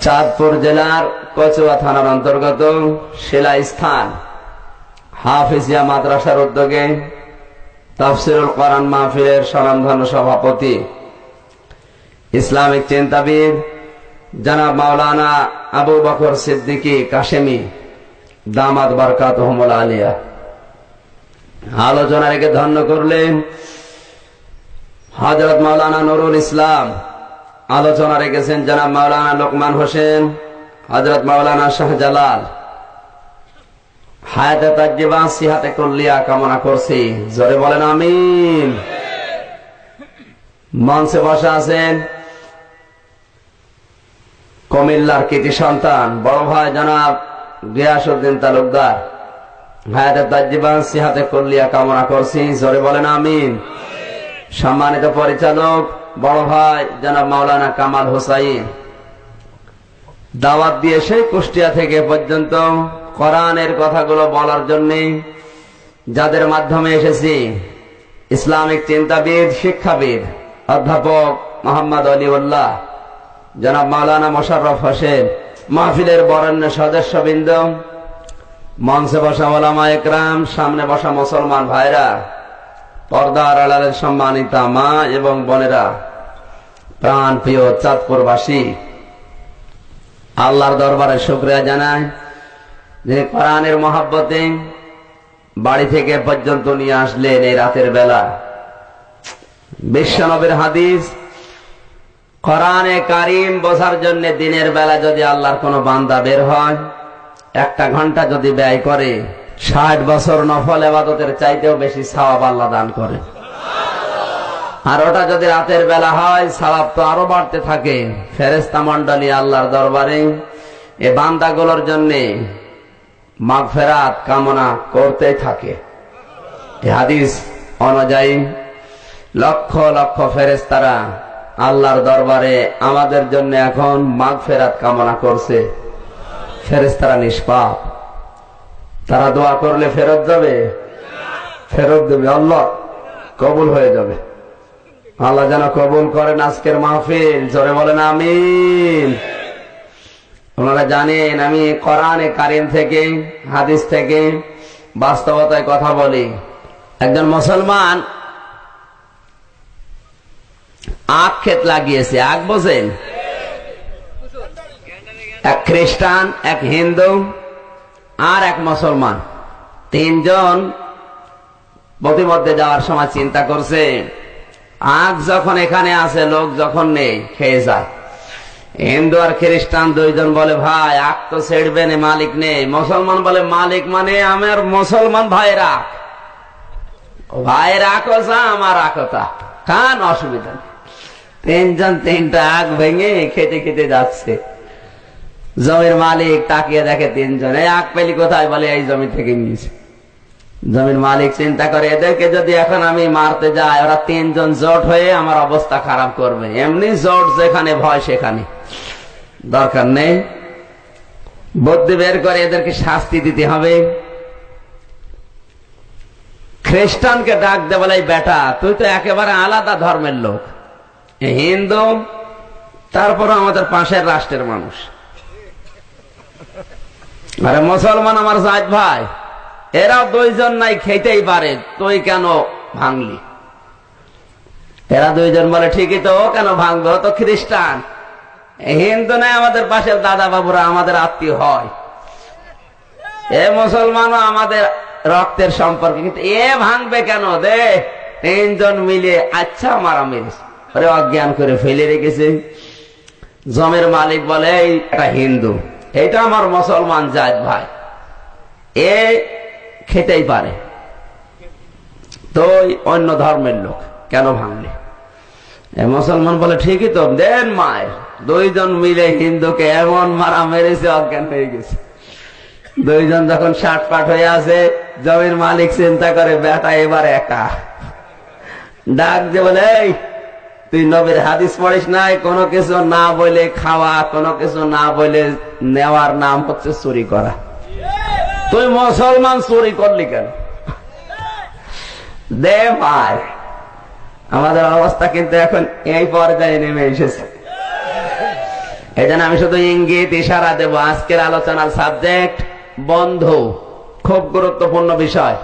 চাঁদপুর জেলার কচুয়া থানার অন্তর্গত শিলাস্থান হাফিজিয়া মাদ্রাসার উদ্যোগে তাফসিরুল কোরআন মাহফিলের স্বনামধন্য সভাপতি ইসলামিক চিন্তাবিদ জনাব মাওলানা আবু বকর সিদ্দিকী কাশেমি দামাত বারকাতুহুমুল আলিয়া আলোচনা রেখে ধন্য করলেন হযরত মাওলানা নুরুল ইসলাম। আলোচনা রেখেছেন জনাব মাওলানা লোকমান হোসেন, হযরত মাওলানা শাহজালাল। হায়াতে তাজ্জিবা সিহাতে কুল্লিয়া কামনা করছি, জোরে বলেন আমিন। মঞ্চে বসা আছেন কুমিল্লার কৃতি সন্তান বড় ভাই জনাব গিয়াসউদ্দিন তালুকদার। হায়াতে তাজ্জিবা সিহাতে কুল্লিয়া কামনা করছি, জোরে বলেন আমিন। সম্মানিত পরিচালক বড় ভাই জনাব মাওলানা কামাল হোসাইন দাওয়াত দিয়ে সেই কুষ্টিয়া থেকে পর্যন্ত কোরআনের কথাগুলো বলার জন্য যাদের মাধ্যমে এসেছি, ইসলামিক চিন্তাবিদ শিক্ষাবিদ অধ্যাপক মোহাম্মদ অলিউল্লাহ, জনাব মাওলানা মোশাররফ হোসেন, মাহফিলের বরেণ্য সদস্যবৃন্দ, মঞ্চে বসা ওলামা একরাম, সামনে বসা মুসলমান ভাইরা, পর্দার আড়ালের সম্মানিতা মা এবং বোনেরা, প্রাণ প্রিয় চাঁদপুরবাসী, আল্লাহর দরবারে শুকরিয়া জানাই যে কোরআনের মহব্বতে বাড়ি থেকে পর্যন্ত নিয়ে আসলেন এই রাতের বেলা। বিশ্বনবীর হাদিস কোরআনে কারীম বোঝার জন্য দিনের বেলা যদি আল্লাহর কোন বান্দা বের হয়, 1 ঘন্টা যদি ব্যয় করে 60 বছর নফল ইবাদতের চাইতেও বেশি সওয়াব আল্লাহ দান করে। আর ওটা যদি রাতের বেলা হয়, সওয়াব তো আরো বাড়তে থাকে। ফেরেশতা মণ্ডলী আল্লাহর দরবারে এই বান্দাগুলোর জন্য মাগফিরাত কামনা করতে থাকে। এই হাদিস অনুযায়ী লক্ষ লক্ষ ফেরেশতারা আল্লাহর দরবারে আমাদের জন্য এখন মাগফিরাত কামনা করছে। ফেরেশতারা নিষ্পাপ, তারা দোয়া করলে ফেরত যাবে, ফেরত দেবে, আল্লাহ কবুল হয়ে যাবে। আল্লাহ যেন কবুল করেন আজকের মাহফিল, জোরে বলেন আমিন। আপনারা জানেন আমি কোরআনে কারীম থেকে হাদিস থেকে বাস্তবতায় কথা বলি। একজন মুসলমান আখ ক্ষেত লাগিয়েছে, আখ বোঝেন? এক খ্রিস্টান, এক হিন্দু আর এক মুসলমান, 3 জন প্রতিমধ্যে যাওয়ার সময় চিন্তা করছে আখ যখন এখানে আছে, লোক যখন নেই, খেয়ে যায়। হিন্দু আর খ্রিস্টান 2 জন বলে ভাই আখ তো ছেড়বে না, মালিক নেই। মুসলমান বলে মালিক মানে আমার মুসলমান ভাইয়ের আখ, ভাইয়ের আখও যা আমার আখও তা, খান, অসুবিধা নেই। 3 জন 3টা আখ ভেঙে খেতে খেতে যাচ্ছে। জমির মালিক তাকিয়ে দেখে 3 জন, এই আখ পেলি কোথায়? বলে এই জমি থেকে নিয়েছে। জমির মালিক চিন্তা করে এদেরকে যদি এখন আমি মারতে যাই, ওরা 3 জন জোট হয়ে আমার অবস্থা খারাপ করবে। এমনি জোট যেখানে ভয় সেখানে, দরকার নেই। বুদ্ধি বের করে এদেরকে শাস্তি দিতে হবে। খ্রিস্টানকে ডাক দে, বলে বেটা তুই তো একেবারে আলাদা ধর্মের লোক, হিন্দু, তারপর আমাদের পাশের রাষ্ট্রের মানুষ। আরে মুসলমান আমার জাত ভাই, এরাও 2 জন নাই, খেতেই পারে, তুই কেন ভাঙলি? এরা 2 জন বলে ঠিকই তো, ও কেন ভাঙবে? ও তো খ্রিস্টান। হিন্দু নাই, আমাদের পাশের দাদা বাবুরা আমাদের আত্মীয় হয়। এ মুসলমানও আমাদের রক্তের সম্পর্ক, কিন্তু এ ভাঙবে কেন? দে 3 জন মিলে আচ্ছা মারামারি করে অজ্ঞান করে ফেলে রেখেছে। জমির মালিক বলে এটা হিন্দু, এটা আমার মুসলমান জাত ভাই, এ খেতেই পারে, তো অন্য ধর্মের লোক, কেন ভাঙলে? মুসলমান বলে ঠিকই তো, দেন মায়ের। 2 জন মিলে হিন্দুকে এমন মারা মেরেছে, অজ্ঞান হয়ে গেছে। 2 জন যখন শাটপাট হয়ে আছে, জমির মালিক চিন্তা করে বেটা এবার একা। ডাক দিয়ে বলে এই তুই নবীর হাদিস পড়িস নাই? কোনো কিছু না বলে খাওয়া, কোনো কিছু না বলে নেওয়ার নাম হচ্ছে চুরি করা। তুই মুসলমান চুরি করলি কেন? দে ভাই, আমাদের অবস্থা কিন্তু এখন এই পর্যায়ে নেমে এসেছে। এই জন্য আমি শুধু ইঙ্গিত ইশারা দেব। আজকের আলোচনার সাবজেক্ট বন্ধু, খুব গুরুত্বপূর্ণ বিষয়,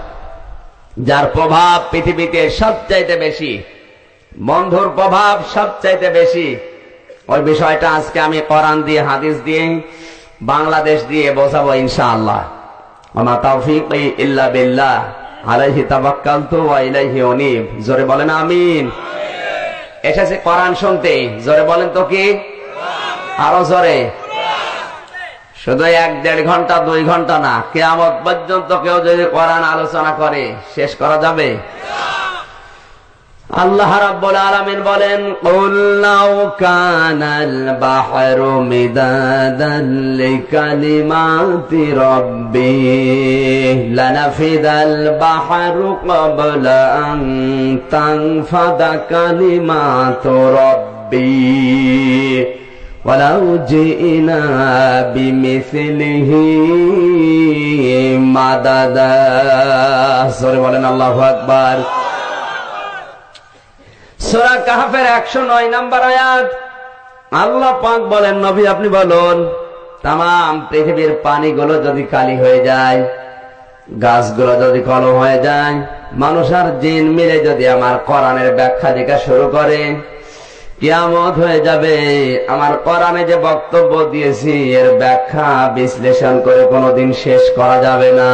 যার প্রভাব পৃথিবীতে সবচাইতে বেশি, বন্ধুর প্রভাব সবচাইতে বেশি। ওই বিষয়টা আজকে আমি কোরআন দিয়ে, হাদিস দিয়ে, বাংলাদেশ দিয়ে বোঝাবো ইনশাআল্লাহ। ওমা তাওফীকি ইল্লা বিল্লাহ, আলাইহি তাওয়াক্কালতু ওয়া ইলাইহি উনীব। জোরে বলেন আমিন। এসেছে কোরআন শুনতে, জোরে বলেন তো কি? আরো জোরে। শুধু 1-1.5 ঘন্টা 2 ঘন্টা না, কিয়ামত পর্যন্ত কেউ যদি কোরআন আলোচনা করে শেষ করা যাবে? আল্লাহ রাব্বুল আলামিন বলেন, কুল লাউ কানাল বাহরু মিদাদান লিকালিমাতি রাব্বি লানাফিদাল বাহরু ক্বাবলা আন তানফাদা কালিমাতু রাব্বি ওয়ালাউ জিনা বিমিসলিহি মাদাদা। সূরা বলেন আল্লাহু আকবার। সূরা কাহফের 109 নম্বর আয়াত। আল্লাহ পাক বলেন, নবী আপনি বলুন, তামাম পৃথিবীর পানিগুলো যদি কালি হয়ে যায়, গাছগুলো যদি কলম হয়ে যায়, মানুষ আর জিন মিলে যদি আমার কোরআনের ব্যাখ্যা দেখা শুরু করে, কিয়ামত হয়ে যাবে। আমার কোরআনে যে বক্তব্য দিয়েছি এর ব্যাখ্যা বিশ্লেষণ করে কোনোদিন শেষ করা যাবে না।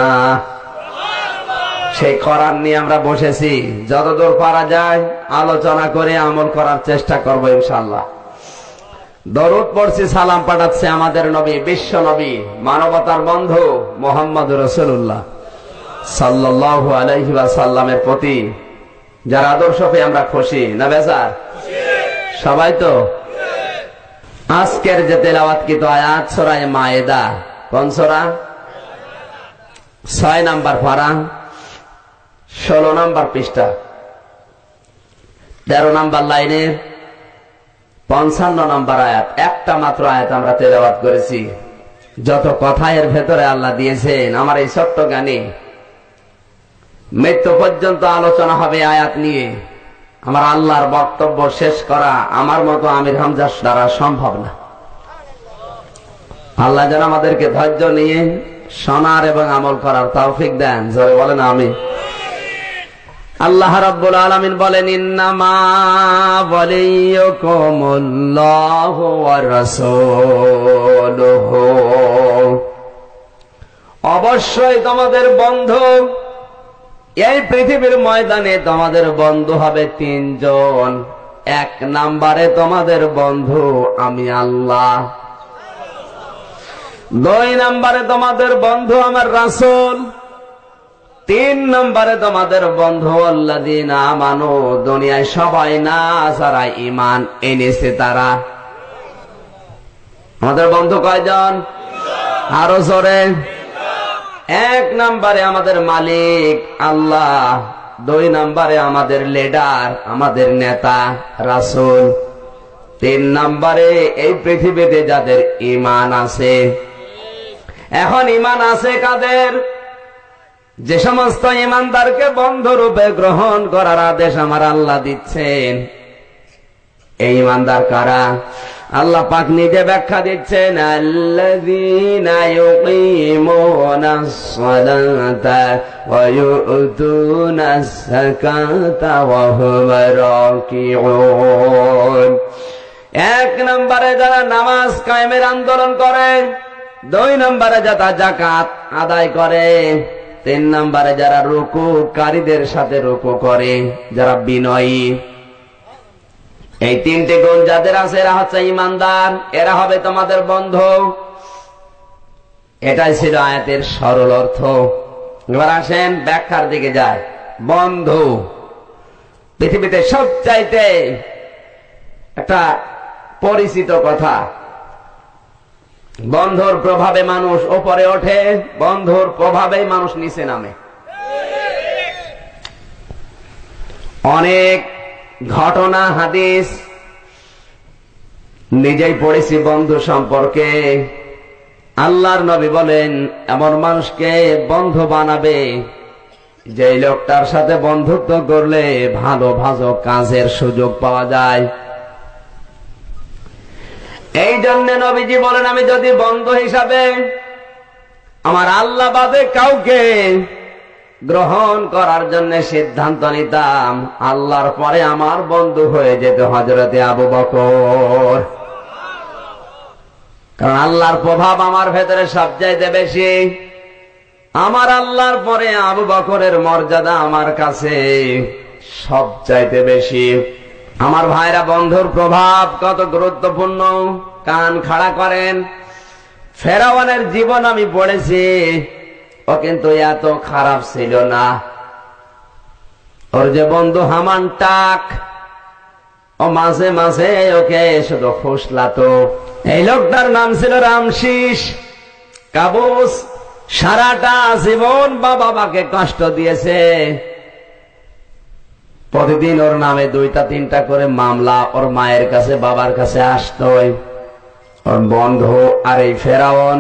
সেই কোরআন নিয়ে আমরা বসেছি, যতদূর পারা যায় আলোচনা করে আমল করার চেষ্টা করব ইনশাআল্লাহ। দরুদ পড়ছি, সালাম পাঠাচ্ছে আমাদের নবী, বিশ্ব নবী, মানবতার বন্ধু মুহাম্মদুর রাসূলুল্লাহ সাল্লাল্লাহু আলাইহি ওয়াসাল্লামের প্রতি, যার আদর্শ পেয়ে আমরা খুশি না বেজার? সবাই তো? আজকের যে তেলাওয়াতকৃত আয়াত সূরা মায়েদা, কোন সূরা? 6 নম্বর পারা, 16 নম্বর পৃষ্ঠা, 13 নম্বর লাইনের 55 নম্বর আয়াত। একটা মাত্র আয়াত আমরা তেলাওয়াত করেছি। যত কথা এর ভেতরে আল্লাহ দিয়েছেন, আমার এই ছোট্ট গানে মৃত্যু পর্যন্ত আলোচনা হবে আয়াত নিয়ে। আমার আল্লাহর বক্তব্য শেষ করা আমার মতো আমির হামজার দ্বারা সম্ভব না। আল্লাহ যেন আমাদেরকে ধৈর্য নিয়ে শোনার এবং আমল করার তৌফিক দেন। জোরে বলেন আমিন। আল্লাহ রাব্বুল আলামিন বলেন, ইন্নামা ওয়ালিয়ুকুমুল্লাহু ওয়া রাসূলুহু, অবশ্যই তোমাদের বন্ধু এই পৃথিবীর ময়দানে তোমাদের বন্ধু হবে 3 জন। 1 নম্বরে তোমাদের বন্ধু আমি আল্লাহ, 2 নম্বরে তোমাদের বন্ধু আমার রাসূল, 3 নম্বরে তোমাদের বন্ধু আল্লাযীনা আমানু, দুনিয়ায় সবাই না, যারা ঈমান এনেছে তারা। আমাদের বন্ধু কয়জন? আরো জোরে। 1 নম্বরে আমাদের মালিক আল্লাহ, 2 নম্বরে আমাদের লিডার, আমাদের নেতা রাসূল, 3 নম্বরে এই পৃথিবীতে যাদের ঈমান আছে। এখন ঈমান আছে কাদের? যে সমস্ত ঈমানদারকে বন্ধুরূপে গ্রহণ করার আদেশ আমার আল্লাহ দিচ্ছেন, এই ঈমানদার কারা? আল্লাহ পাক নিজে ব্যাখ্যা দিচ্ছেন, আল্লাযীনা ইউকিমুনাস সালাতা ওয়া ইউতুনাস যাকাতা ওয়া হুম রাকিউন। 1 নম্বরে যারা নামাজ কায়েমের আন্দোলন করে, 2 নম্বরে যারা যাকাত আদায় করে, 3 নম্বরে যারা রুকুকারীদের সাথে রুকু করে, যারা বিনয়ী। এই 3টে গুণ যাদের আছে এরা হচ্ছে ঈমানদার, এরা হবে তোমাদের বন্ধু। এটাই ছিল আয়াতের সরল অর্থ। এবার আসেন ব্যাখ্যার দিকে যায়। বন্ধু পৃথিবীতে সবচাইতে একটা পরিচিত কথা। বন্ধুর প্রভাবে মানুষ উপরে ওঠে, বন্ধুর প্রভাবে মানুষ নিচে নামে। অনেক ঘটনা হাদিস নিজেই পড়েছি বন্ধু সম্পর্কে। আল্লাহর নবী বলেন, এমন মানুষকে বন্ধু বানাবে যে লোকটার সাথে বন্ধুত্ব করলে ভালো ভালো কাজের সুযোগ পাওয়া যায়। এই জন্য নবীজি বলেন, আমি যদি বন্ধু হিসাবে আমার আল্লাহ বাদে কাউকে গ্রহণ করার জন্য সিদ্ধান্ত নিতাম, আল্লাহর পরে আমার বন্ধু হয়ে যেত হযরতে আবু বকর। কারণ আল্লাহর প্রভাব আমার ভেতরে সবচাইতে বেশি। আমার আল্লাহর পরে আবু বকরের মর্যাদা আমার কাছে সবচাইতে বেশি। আমার ভাইরা, বন্ধুর প্রভাব কত গুরুত্বপূর্ণ। কান খাড়া করেন। ফেরাউনের জীবন আমি পড়েছি, ও কিন্তু এত খারাপ ছিল না। ওর যে বন্ধু হামান টাক, ও মাঝে মাঝে ওকে শুধু ফুসলাতো। এই লোকটার নাম ছিল রামশিস। কাবুস সারাটা জীবন বাবাকে কষ্ট দিয়েছে। প্রতিদিন ওর নামে 2-3টা করে মামলা ওর মায়ের কাছে বাবার কাছে আসতো। ওর বন্ধু আর এই ফেরাউন,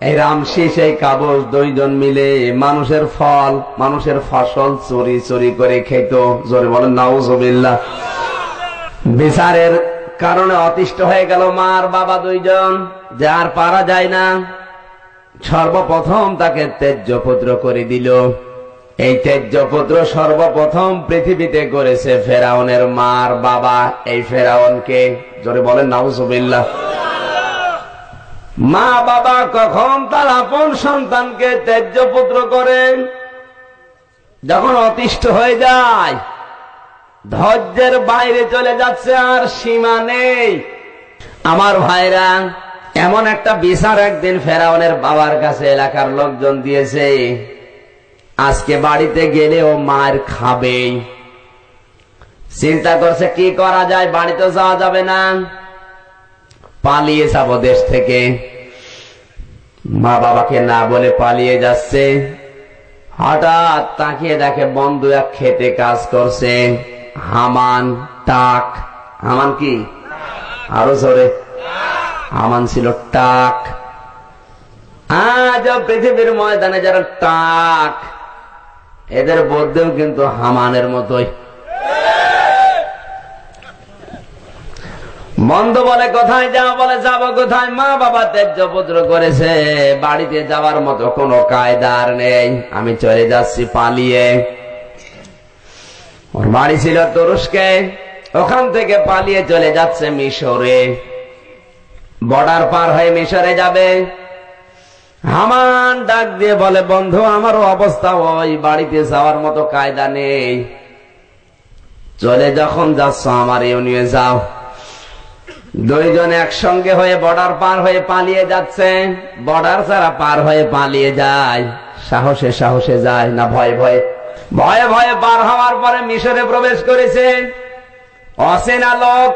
এই রামশিস, এই কাবুস, দুইজন মিলে মানুষের ফল, মানুষের ফসল চুরি চুরি করে খেত। জোরে বলেন নাউজুবিল্লাহ। বিচারের কারণে অতিষ্ঠ হয়ে গেল মার বাবা দুইজন, যে আর পারা যায় না। সর্বপ্রথম তাকে ত্যায্যপুত্র করে দিল। এই ত্যায্যপুত্র সর্বপ্রথম পৃথিবীতে করেছে ফেরাউনের মার বাবা, এই ফেরাউনকে। জোরে বলেন নাউজুবিল্লাহ। মা বাবা কখন তার আপন সন্তানকে ত্যায্যপুত্র করে? যখন অতিষ্ঠ হয়ে যায়, ধৈর্যের বাইরে চলে যাচ্ছে, আর সীমা নেই। আমার ভাইরা, এমন একটা বিচার একদিন ফেরাউনের বাবার কাছে এলাকার লোকজন দিয়েছে, আজকে বাড়িতে গেলে ও মার খাবেই। চিন্তা করছে কি করা যায়, বাড়িতে যাওয়া যাবে না, পালিয়ে যাব দেশ থেকে। মা বাবাকে না বলে পালিয়ে যাচ্ছে। হঠাৎ তাকিয়ে দেখে বন্ধু এক খেতে কাজ করছে, হামান টাক। হামান কি? আরো জোরে। হামান ছিল টাক। আজ পৃথিবীর ময়দানে যারা টাক, এদের মধ্যেও কিন্তু হামানের মতোই। বন্ধু বলে কোথায় যাও? বলে যাব কোথায়? মা বাবা ত্যায্যপুত্র করেছে, বাড়িতে যাওয়ার মতো কোনো কায়দার নেই, আমি চলে যাচ্ছি পালিয়ে। ওর বাড়ি ছিল তুরস্কে, ওখান থেকে পালিয়ে চলে যাচ্ছে মিশরে। বর্ডার পার হয়ে মিশরে যাবে। হামান ডাক দিয়ে বলে, বন্ধু আমারও অবস্থা ওই, বাড়িতে যাওয়ার মতো কায়দা নেই, চলে যখন যাচ্ছ আমারও নিয়ে যাও। দুইজন একসঙ্গে হয়ে বর্ডার পার হয়ে পালিয়ে যাচ্ছে। বর্ডার ছাড়া পার হয়ে পালিয়ে যায়, সাহসে সাহসে যায় না ভয়ে ভয়ে? ভয়ে ভয়ে পার হওয়ার পরে মিশরে প্রবেশ করেছে। অচেনা লোক,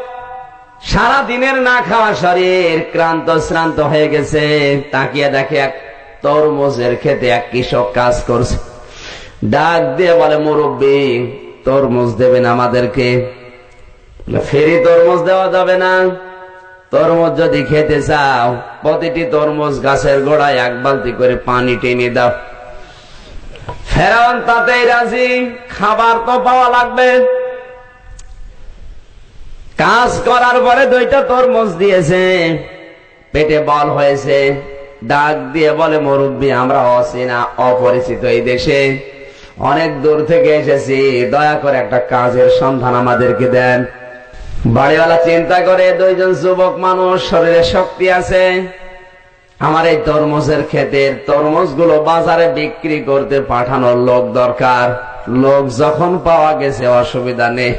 সারা দিনের না খাওয়া শরীর, ক্লান্ত শ্রান্ত হয়ে গেছে। তাকিয়ে দেখে এক তরমুজের খেতে এক কৃষক কাজ করছে। ডাক দিয়ে বলে, মুরব্বী তরমুজ দেবেন আমাদেরকে? ফেরি তরমুজ দেওয়া যাবে না, তরমুজ যদি খেতে চাও প্রতিটি তরমুজ গাছের গোড়ায় 1 বালতি করে পানি টেনে দাও। ফেরাউন তাতেই রাজি, খাবার তো পাওয়া লাগবে। কাজ করার পরে 2টা তরমুজ দিয়েছে, পেটে বল হয়েছে। ডাক দিয়ে বলে, মুরব্বী আমরা অচেনা অপরিচিত এই দেশে, অনেক দূর থেকে এসেছি, দয়া করে একটা কাজের সন্ধান আমাদেরকে দেন। বাড়িওয়ালা চিন্তা করে, 2জন যুবক মানুষ, শরীরে শক্তি আছে, আমার এই তরমুজের ক্ষেতের তরমুজগুলো বাজারে বিক্রি করতে পাঠানোর লোক দরকার। লোক যখন পাওয়া গেছে অসুবিধা নেই।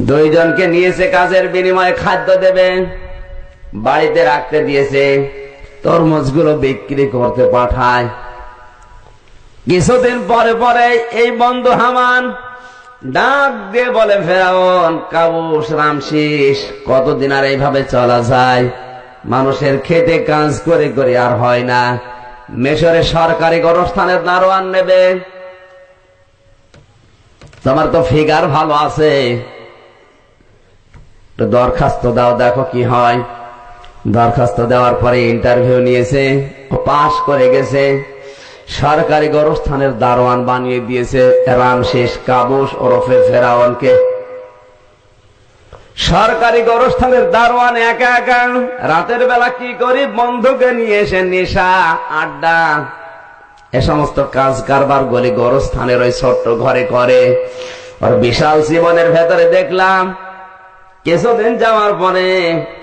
2জনকে নিয়েছে, কাজের বিনিময়ে খাদ্য দেবে, বাড়িতে রাখতে দিয়েছে, তরমুজগুলো বিক্রি করতে পাঠায়। কিছুদিন পরে পরে এই বন্ধু হামান ডাক দিয়ে বলে, ফেরাউন, কাবুস, রামশিস, কতদিন আর এইভাবে চলা যায়? মানুষের খেতে কাজ করে করে আর হয় না। মিশরে সরকারি গণস্থানের দারোয়ান নেবে, তোমার তো ফিগার ভালো আছে, দরখাস্ত দাও, দেখো কি হয়। দরখাস্ত দেওয়ার পরে ইন্টারভিউ নিয়েছে, পাশ করে গেছে, সরকারি গণস্থানের দারোয়ান বানিয়ে দিয়েছে রামশিস কাবুস ওরফে ফেরাউনকে। সরকারি গোরস্থানের দারোয়ান একা একা রাতের বেলা কি করি, বন্ধুকে নিয়ে এসে নেশা আড্ডা এ সমস্ত কাজ কারবার গলি গোরস্থানের ওই ছোট্ট ঘরে করে। আর বিশাল জীবনের ভেতরে দেখলাম কিছুদিন যাওয়ার পরে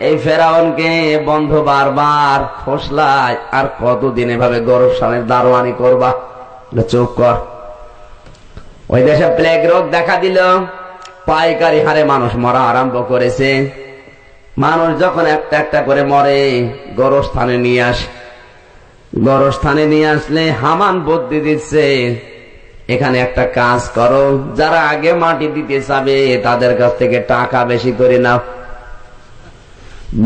এই ফেরাউনকে বন্ধু বারবার ফসলায়, আর কতদিন এভাবে গোরস্থানের দারোয়ানি করবা, চুপ কর। ওই দেশে প্লেগ রোগ দেখা দিল, পাইকারি হারে মানুষ মরা আরম্ভ করেছে। মানুষ যখন একটা একটা করে মরে গোরস্থানে নিয়ে আসে, গোরস্থানে নিয়ে আসলে হামান বুদ্ধি দিচ্ছে, এখানে একটা কাজ করো, যারা আগে মাটি দিতে চাবে তাদের কাছ থেকে টাকা বেশি করে নাও।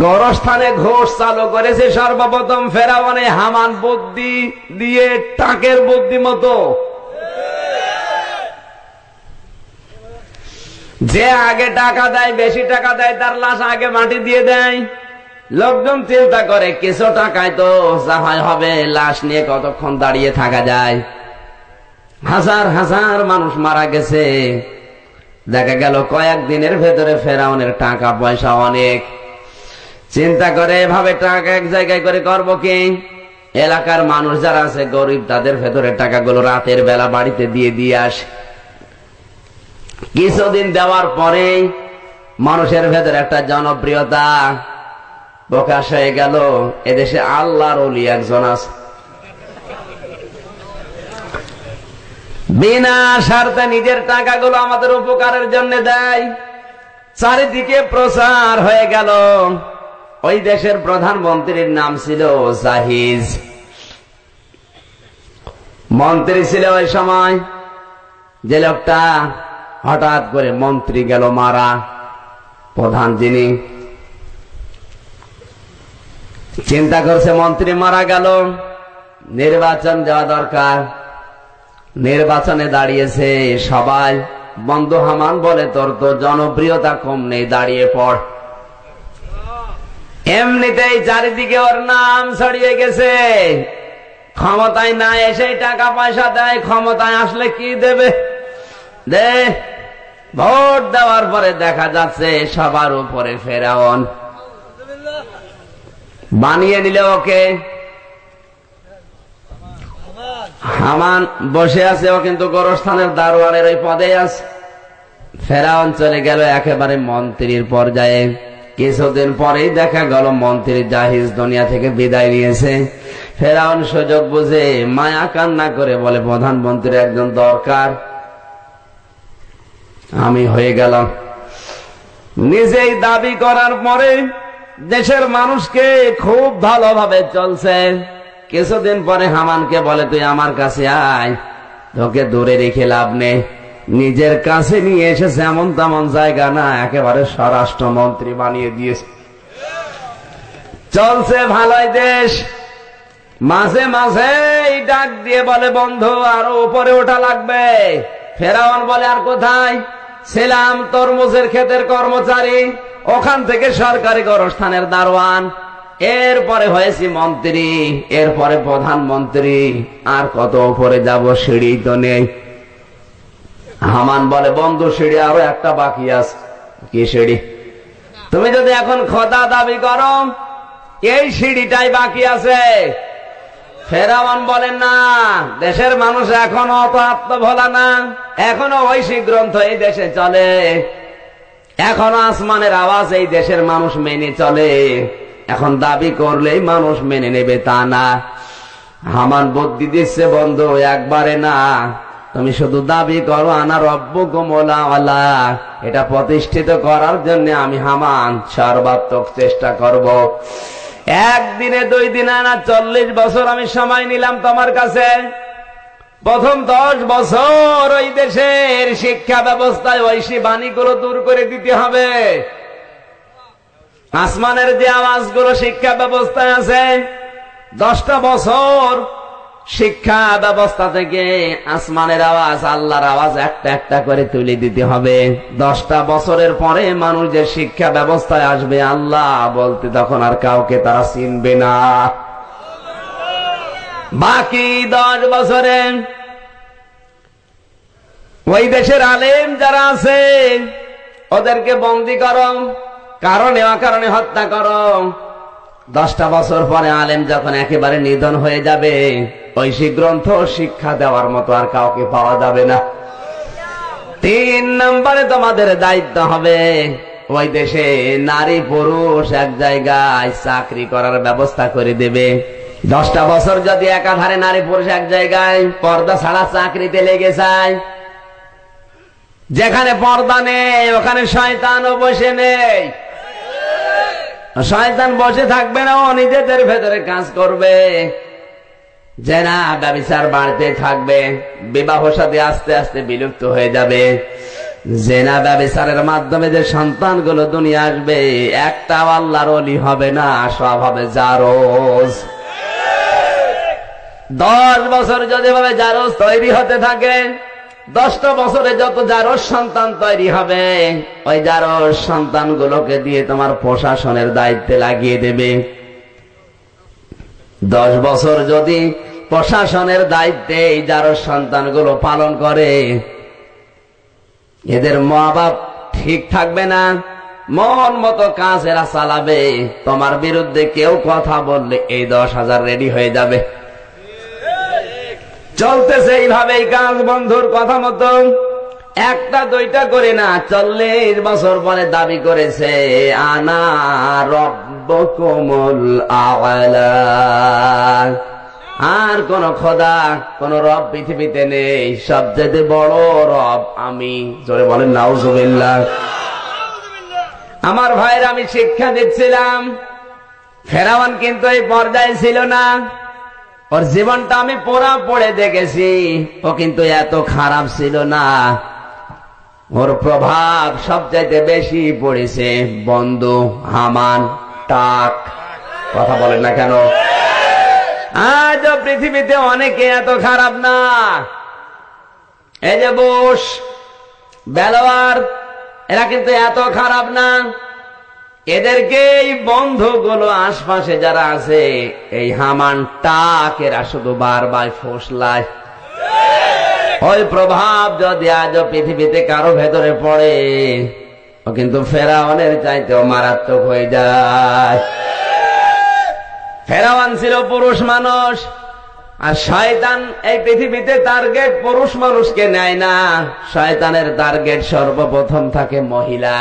গোরস্থানে ঘোষ চালু করেছে সর্বপ্রথম ফেরাউনে, হামান বুদ্ধি দিয়ে টাকের বুদ্ধি মতো। যে আগে টাকা দেয়, বেশি টাকা দেয়, তার লাশ আগে মাটি দিয়ে দেয়। লোকজন চিন্তা করে কিছু টাকায় তো যাহাই হবে, লাশ নিয়ে কতক্ষণ দাঁড়িয়ে থাকা যায়। হাজার হাজার মানুষ মারা গেছে, দেখা গেল কয়েকদিনের ভেতরে ফেরাউনের টাকা পয়সা অনেক। চিন্তা করে এভাবে টাকা এক জায়গায় করে করবো কি, এলাকার মানুষ যারা আছে গরিব, তাদের ভেতরে টাকাগুলো রাতের বেলা বাড়িতে দিয়ে দিয়ে আসে। কিছুদিন দেওয়ার পরে মানুষের ভেতরে একটা জনপ্রিয়তা প্রকাশ হয়ে গেল, এদেশে আল্লাহর ওলি একজন আছে, বিনা স্বার্থে নিজের টাকাগুলো আমাদের উপকারের জন্য দেয়। চারিদিকে প্রচার হয়ে গেল। ওই দেশের প্রধানমন্ত্রীর নাম ছিল জাহিজ, মন্ত্রী ছিল ওই সময়। যে লোকটা হঠাৎ করে মন্ত্রী গেল মারা, প্রধান যিনি, চিন্তা করছে মন্ত্রী মারা গেল, নির্বাচন দেওয়া দরকার। নির্বাচনে দাঁড়িয়েছে সবাই, বন্ধু হামান বলে তোর তো জনপ্রিয়তা কম নেই, দাঁড়িয়ে পড়। এমনিতেই চারিদিকে ওর নাম ছড়িয়ে গেছে। ক্ষমতায় না এসেই টাকা পয়সা দেয়, ক্ষমতায় আসলে কি দেবে, দে। ভোট দেওয়ার পরে দেখা যাচ্ছে সবার উপরে ফেরাউন বানিয়ে নিল ওকে। হামান বসে আছে, ও কিন্তু গোরস্থানের দারোয়ানের ওই পদে আছে। ফেরাউন চলে গেল একেবারে মন্ত্রীর পর্যায়ে। কিছুদিন পরেই দেখা গেল মন্ত্রী জাহিজ দুনিয়া থেকে বিদায় নিয়েছে। ফেরাউন সুযোগ বুঝে মায়া কান্না করে বলে, প্রধানমন্ত্রী একজন দরকার, আমি হয়ে গেলাম। নিজেই দাবি করার পরে দেশের মানুষকে খুব ভালোভাবে চলছে। কিছুদিন পরে হামানকে বলে, তুই আমার কাছে আয়, তোকে দূরে রেখে লাভ নেই। নিজের কাছে নিয়ে এসেছে, এমন তেমন জায়গা না, একেবারে স্বরাষ্ট্রমন্ত্রী বানিয়ে দিয়েছে। চলছে ভালোই দেশ। মাঝে মাঝে ডাক দিয়ে বলে, বন্ধু আরো উপরে ওঠা লাগবে। ফেরাউন বলে, আর কোথায়? ছিলাম তরমুজের ক্ষেতের কর্মচারী, ওখান থেকে সরকারি গোরস্থানের দারোয়ান, এরপরে হয়েছি মন্ত্রী, এরপরে প্রধানমন্ত্রী, আর কত উপরে যাব, সিঁড়ি তো নেই। হামান বলে, বন্ধু সিঁড়ি আরো একটা বাকি আছে। কি সিঁড়ি? তুমি যদি এখন খোদা দাবি করো, এই সিঁড়িটাই বাকি আছে। ফেরাউন বলেন, না, দেশের মানুষ এখনো অত আত্মভোলা না, এখনো ঐশী গ্রন্থ এই দেশে চলে, এখনো আসমানের আওয়াজ এই দেশের মানুষ মেনে চলে। এখন দাবি করলেই মানুষ মেনে নেবে তা না। হামান বুদ্ধি দিচ্ছে, বন্ধু একবারে না, তুমি শুধু দাবি করো আনা রব্বুকুম আলা, এটা প্রতিষ্ঠিত করার জন্য আমি হামান সর্বাত্মক চেষ্টা করব। একদিনে 2 দিনে না 40 বছর আমি সময় নিলাম তোমার কাছে। প্রথম 10 বছর ওই দেশের শিক্ষা ব্যবস্থায় ঐশী বাণীগুলো দূর করে দিতে হবে। আসমানের যে আওয়াজগুলো শিক্ষা ব্যবস্থায় আছে, 10টা বছর শিক্ষা ব্যবস্থা থেকে আসমানের আওয়াজ, আল্লাহর আওয়াজ একটা একটা করে তুলে দিতে হবে। 10টা বছরের পরে মানুষ যে শিক্ষা ব্যবস্থায় আসবে, আল্লাহ বলতে তখন আর কাউকে তারা চিনবে না। বাকি 10 বছরে ওই দেশের আলেম যারা আছে ওদেরকে বন্দী করো, কারণে অকারণে হত্যা করো। 10টা বছর পরে আলেম যখন একেবারে নিধন হয়ে যাবে, ঐশী গ্রন্থ শিক্ষা দেওয়ার মতো আর কাউকে পাওয়া যাবে না। 3 নম্বরে তোমাদের দায়িত্ব হবে ওই দেশে নারী পুরুষ এক জায়গায় চাকরি করার ব্যবস্থা করে দেবে। 10টা বছর যদি একাধারে নারী পুরুষ এক জায়গায় পর্দা ছাড়া চাকরিতে লেগে যায়, যেখানে পর্দা নেই ওখানে শয়তানও বসে নেই। শয়তান বসে থাকবে না, ও নিজেদের ভেতরে কাজ করবে। জেনা ব্যভিচার বাড়তে থাকবে, বিবাহ সাথে আস্তে আস্তে বিলুপ্ত হয়ে যাবে। জেনা ব্যভিচারের মাধ্যমে যে সন্তানগুলো দুনিয়া আসবে, একটাও আল্লাহর ওলি হবে না, সব হবে জারজ। 10 বছর যদি ভাবে জারজ তৈরি হতে থাকে, 10টা বছরে যত জারজ সন্তান তৈরি হবে, ওই জারজ সন্তানগুলোকে দিয়ে তোমার প্রশাসনের দায়িত্বে লাগিয়ে দেবে। 10 বছর যদি প্রশাসনের দায়িত্বে এই জারজ সন্তানগুলো পালন করে, এদের মা বাপ ঠিক থাকবে না, মন মতো কাজ এরা চালাবে। তোমার বিরুদ্ধে কেউ কথা বললে এই 10,000 রেডি হয়ে যাবে। চলতেছে এইভাবেই কাজ, বন্ধুর কথা মতো। 1টা 2টা করে না, 40 বছর পরে দাবি করেছে আনা রব্বুকুমুল আ'লা। আর কোন খোদা, কোন রব পৃথিবীতে নেই, সবচেয়ে বড় রব আমি। জোরে বলেন নাউজুবিল্লাহ। আমার ভাইয়ের আমি শিক্ষা দিচ্ছিলাম, ফেরাউন কিন্তু এই পর্যায়ে ছিল না। ওর জীবনটা আমি পুরা পড়ে দেখেছি, ও কিন্তু এত খারাপ ছিল না। ওর প্রভাব সবচাইতে বেশি পড়েছে বন্ধু হামান টাক। কথা বলেন না কেন? আজ পৃথিবীতে অনেকে এত খারাপ না। এই যে বুশ, বেলোয়ার, এরা কিন্তু এত খারাপ না। এদেরকে এই বন্ধুগুলো আশপাশে যারা আছে, এই হামান টাক, এরা শুধু বারবার ফোসলায়। ওই প্রভাব যদি আজ পৃথিবীতে কারো ভেতরে পড়ে, ও কিন্তু ফেরাউনের চাইতেও মারাত্মক হয়ে যায়। ফেরাউন ছিল পুরুষ মানুষ, আর শয়তান এই পৃথিবীতে টার্গেট পুরুষ মানুষকে নেয় না। শয়তানের টার্গেট সর্বপ্রথম থাকে মহিলা।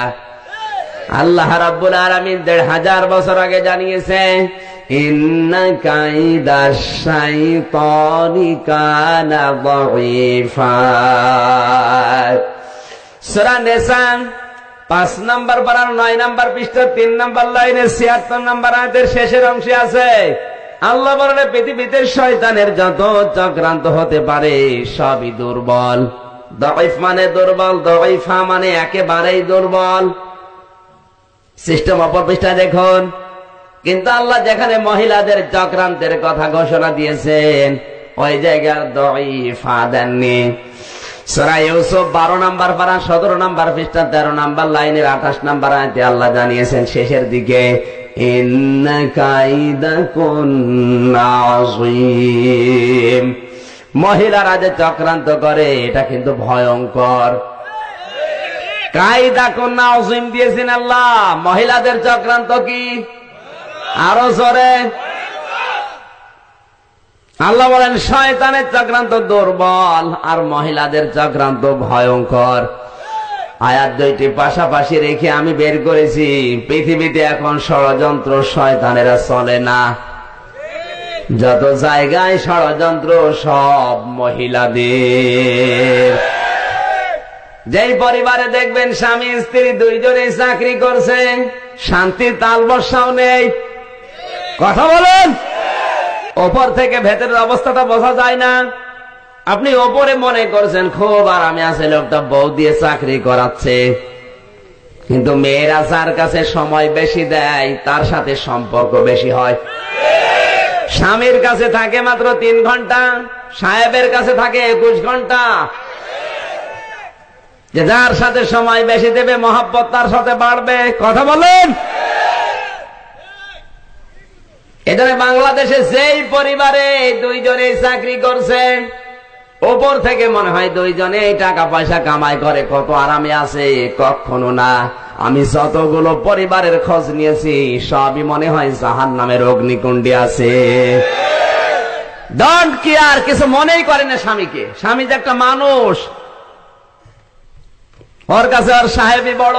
আল্লাহ রাব্বুল আলামিন 1500 বছর আগে জানিয়েছে, ইন্না কাইদাশ শাইতানি কানা যায়ীফা। সূরা নিসা 5 নম্বর পারার 9 নম্বর পৃষ্ঠা 3 নম্বর লাইনে 76 নম্বর আয়াতের শেষের অংশে আছে, আল্লাহ বলেন পৃথিবীতে শয়তানের যত চক্রান্ত হতে পারে সবই দুর্বল। দাঈফ মানে দুর্বল, দাঈফা মানে একেবারেই দুর্বল। সিস্টেম অপর পৃষ্ঠায় দেখুন। কিন্তু আল্লাহ যেখানে মহিলাদের চক্রান্তের কথা ঘোষণা দিয়েছেন, ওই জায়গায় দাঈফা দেননি। সূরা ইউসুফ 12 নম্বর পারা 17 নম্বর পৃষ্ঠা 13 নম্বর লাইনের 28 নম্বর আয়াতে আল্লাহ জানিয়েছেন শেষের দিকে, ইন্না কাইদাকুন্না আযীম। মহিলারা যে চক্রান্ত করে এটা কিন্তু ভয়ঙ্কর। কাইদাকুন্না আযীম দিয়েছেন আল্লাহ। মহিলাদের চক্রান্ত কি? আরো জোরে। আল্লাহ বলেন শয়তানের চক্রান্ত দুর্বল আর মহিলাদের চক্রান্ত ভয়ঙ্কর। আয়াত দুইটি পাশাপাশি রেখে আমি বের করেছি, পৃথিবীতে এখন ষড়যন্ত্র শয়তানেরা চলে না। যত জায়গায় ষড়যন্ত্র সব মহিলাদের। যেই পরিবারে দেখবেন স্বামী স্ত্রী দুইজনে চাকরি করছে, শান্তির তাল বর্ষাও নেই। কথা বলেন। ওপর থেকে ভেতরের অবস্থাটা বোঝা যায় না। আপনি ওপরে মনে করছেন খুব আরামে আছে, লোকটা বউ দিয়ে চাকরি করাচ্ছে, কিন্তু মেয়েরা যার কাছে সময় বেশি দেয় তার সাথে সম্পর্ক বেশি হয়। স্বামীর কাছে থাকে মাত্র 3 ঘন্টা, সাহেবের কাছে থাকে 21 ঘন্টা। যে যার সাথে সময় বেশি দেবে মহব্বত তার সাথে বাড়বে। কথা বলেন। এখানে বাংলাদেশে যেই পরিবারে দুইজনে চাকরি করছে, ওপর থেকে মনে হয় দুইজনে টাকা পয়সা কামাই করে কত আরামে আছে, কখনো না। আমি যতগুলো পরিবারের খোঁজ নিয়েছি সবই মনে হয় জাহান্নামের অগ্নিকুণ্ডে আছে। ডোন্ট কেয়ার, কিছু মনেই করে না স্বামীকে। স্বামী যে একটা মানুষ, ওর কাছে ওর সাহেবই বড়।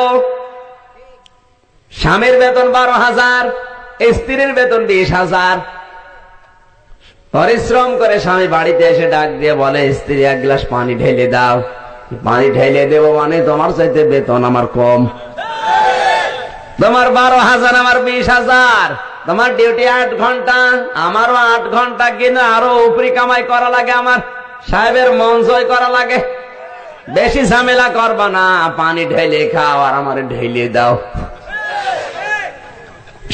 স্বামীর বেতন 12,000, স্ত্রীর বেতন 20,000। পরিশ্রম করে স্বামী বাড়িতে এসে ডাক দিয়ে বলে, স্ত্রী এক গ্লাস পানি ঢেলে দাও। পানি ঢেলে দেবো মানে তোমার চাইতে বেতন আমার কম। তোমার 12,000, আমার 20,000। তোমার ডিউটি 8 ঘন্টা, আমারও 8 ঘন্টা, কিনা আরো উপরি কামাই করা লাগে। আমার সাহেবের মন জয় করা লাগে। বেশি ঝামেলা করবা না, পানি ঢেলে খাও আর আমার ঢেলে দাও।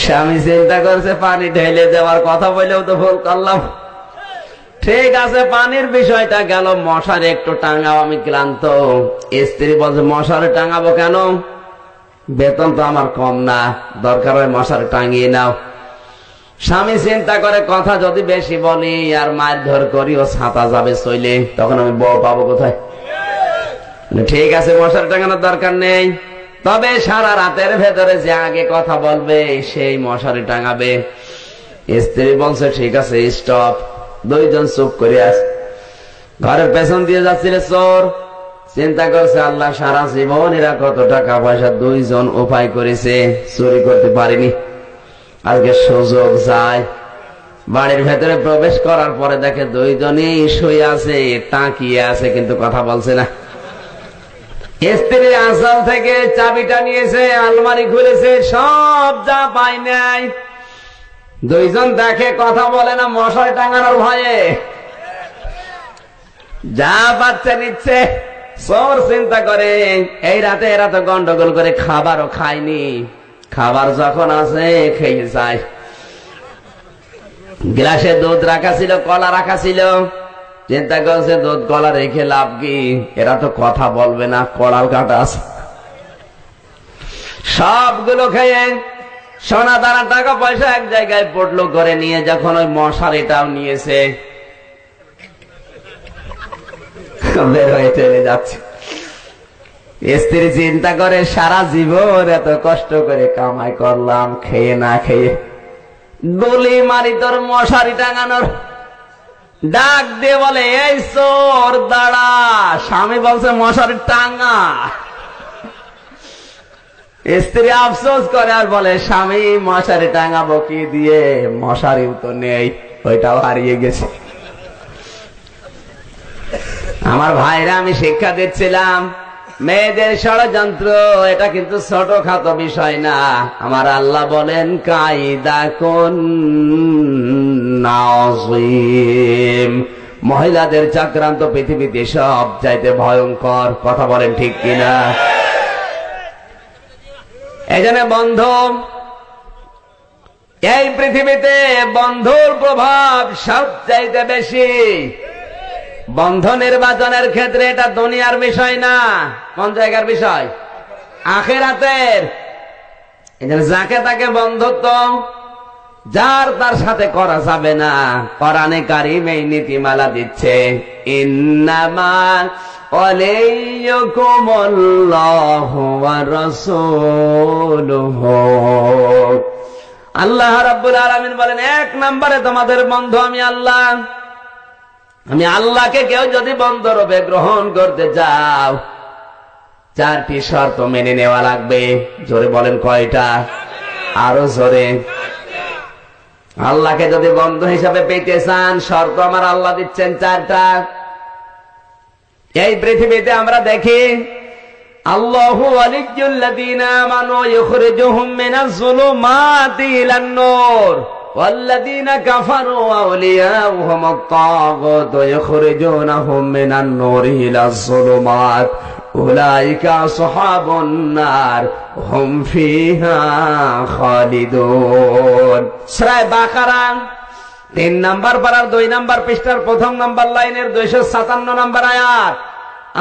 স্বামী চিন্তা করছে পানি ঢেলে দেওয়ার কথা বলেও তো ভুল করলাম। ঠিক আছে, পানির বিষয়টা গেল। মশারে একটু টাঙাও, আমি ক্লান্ত। স্ত্রী বলছে, মশারে টাঙাবো কেন? বেতন তো আমার কম না, দরকার হয় মশারে টাঙিয়ে নাও। স্বামী চিন্তা করে, কথা যদি বেশি বলি আর মারধর করি, ও ছাতা যাবে চলে, তখন আমি বউ পাবো কোথায়? ঠিক আছে, মশারি টাঙানোর দরকার নেই, তবে সারা রাতের ভেতরে যে আগে কথা বলবে সেই মশারি টাঙাবে। স্ত্রী বলছে, ঠিক আছে, স্টপ। দুইজন চুপ করে আছে। ঘরের পেছন দিয়ে যাচ্ছিল চোর। চিন্তা করছে, আল্লাহ, সারা জীবন এরা কত টাকা পয়সা দুইজন উপায় করেছে, চুরি করতে পারিনি, আজকে সুযোগ যায়। বাড়ির ভেতরে প্রবেশ করার পরে দেখে দুইজনই শুয়ে আছে, তাকিয়ে আছে, কিন্তু কথা বলছে না। স্ত্রী আঁচল থেকে চাবিটা নিয়েছে, আলমারি খুলেছে, সব যা পাই নাই। দুইজন দেখে, কথা বলে না, মশারি টাঙানোর ভয়ে যা পাচ্ছে নিচ্ছে। চোর চিন্তা করে, এই রাতে এরা তো গন্ডগোল করে খাবারও খায়নি, খাবার যখন আছে খেয়ে যায়। গ্লাসে দুধ রাখা ছিল, কলা রাখা ছিল। চিন্তা করছে, দুধ কলা রেখে লাভ কি, এরা তো কথা বলবে না, কড়াল কাটা আছে। সবগুলো খেয়ে সোনা দানা টাকা পয়সা এক জায়গায় পড়লো, করে নিয়ে যখন ওই মশারিটাও নিয়েছে, বের হয়ে চলে যাচ্ছে। স্ত্রী চিন্তা করে, সারা জীবন এত কষ্ট করে কামাই করলাম, খেয়ে না খেয়ে গুলি মারি তোর মশারি টাঙানোর। ডাক দিয়ে বলে, এই চোর দাঁড়া। স্বামী বলছে, মশারি টাঙা। স্ত্রী আফসোস করে আর বলে, স্বামী, মশারি টাঙাবো কি দিয়ে? মশারিও তো নেই, ওইটাও হারিয়ে গেছে। আমার ভাইরা, আমি শিক্ষা দিচ্ছিলাম, মেয়েদের ষড়যন্ত্র এটা কিন্তু ছোটখাটো বিষয় না। আমার আল্লাহ বলেন, কায়দা কোন নাযীম, মহিলাদের চক্রান্ত পৃথিবীতে সব চাইতে ভয়ঙ্কর। কথা বলেন ঠিক কিনা? এজন্য বন্ধু, এই পৃথিবীতে বন্ধুর প্রভাব সব চাইতে বেশি। বন্ধ নির্বাচনের ক্ষেত্রে এটা দুনিয়ার বিষয় না, কোন জায়গার বিষয়? আখিরাতের। এজন্য যাকে তাকে বন্ধুত্ব যার তার সাথে করা যাবে না। কোরআনে কারীম এই নীতিমালা দিচ্ছে, ইন্নামা ওয়ালিয়্যুকুমুল্লাহু ওয়া রাসূলুহু। আল্লাহ রাব্বুল আলামিন বলেন, এক নম্বরে তোমাদের বন্ধু আমি আল্লাহ। আমি আল্লাহকে কেউ যদি বন্ধু রূপে গ্রহণ করতে চাও, 4টি শর্ত মেনে নেওয়া লাগবে। জোরে বলেন, কয়টা? আরো জোরে। আল্লাহকে যদি বন্ধু হিসাবে পেতে চান, শর্ত আমার আল্লাহ দিচ্ছেন 4টা। এই পৃথিবীতে আমরা দেখি, আল্লাহু ওয়ালিয়্যুল্লাযীনা আমানু ইখরিজুহুম মিনাজ যুলুমাতি ইলান নূর ওয়াল্লাযীনা কাফারু আউলিয়াউহুমুত তাগুত ইখরিজুনাহুম মিনান নূরি ইলাজ যুলুমাত উলাইকা আসহাবুন নার হুম ফিহা খালিদুন। সূরা বাকারা 3 নম্বর পারার 2 নম্বর পৃষ্ঠার 1 নম্বর লাইনের 257 নম্বর আয়াত।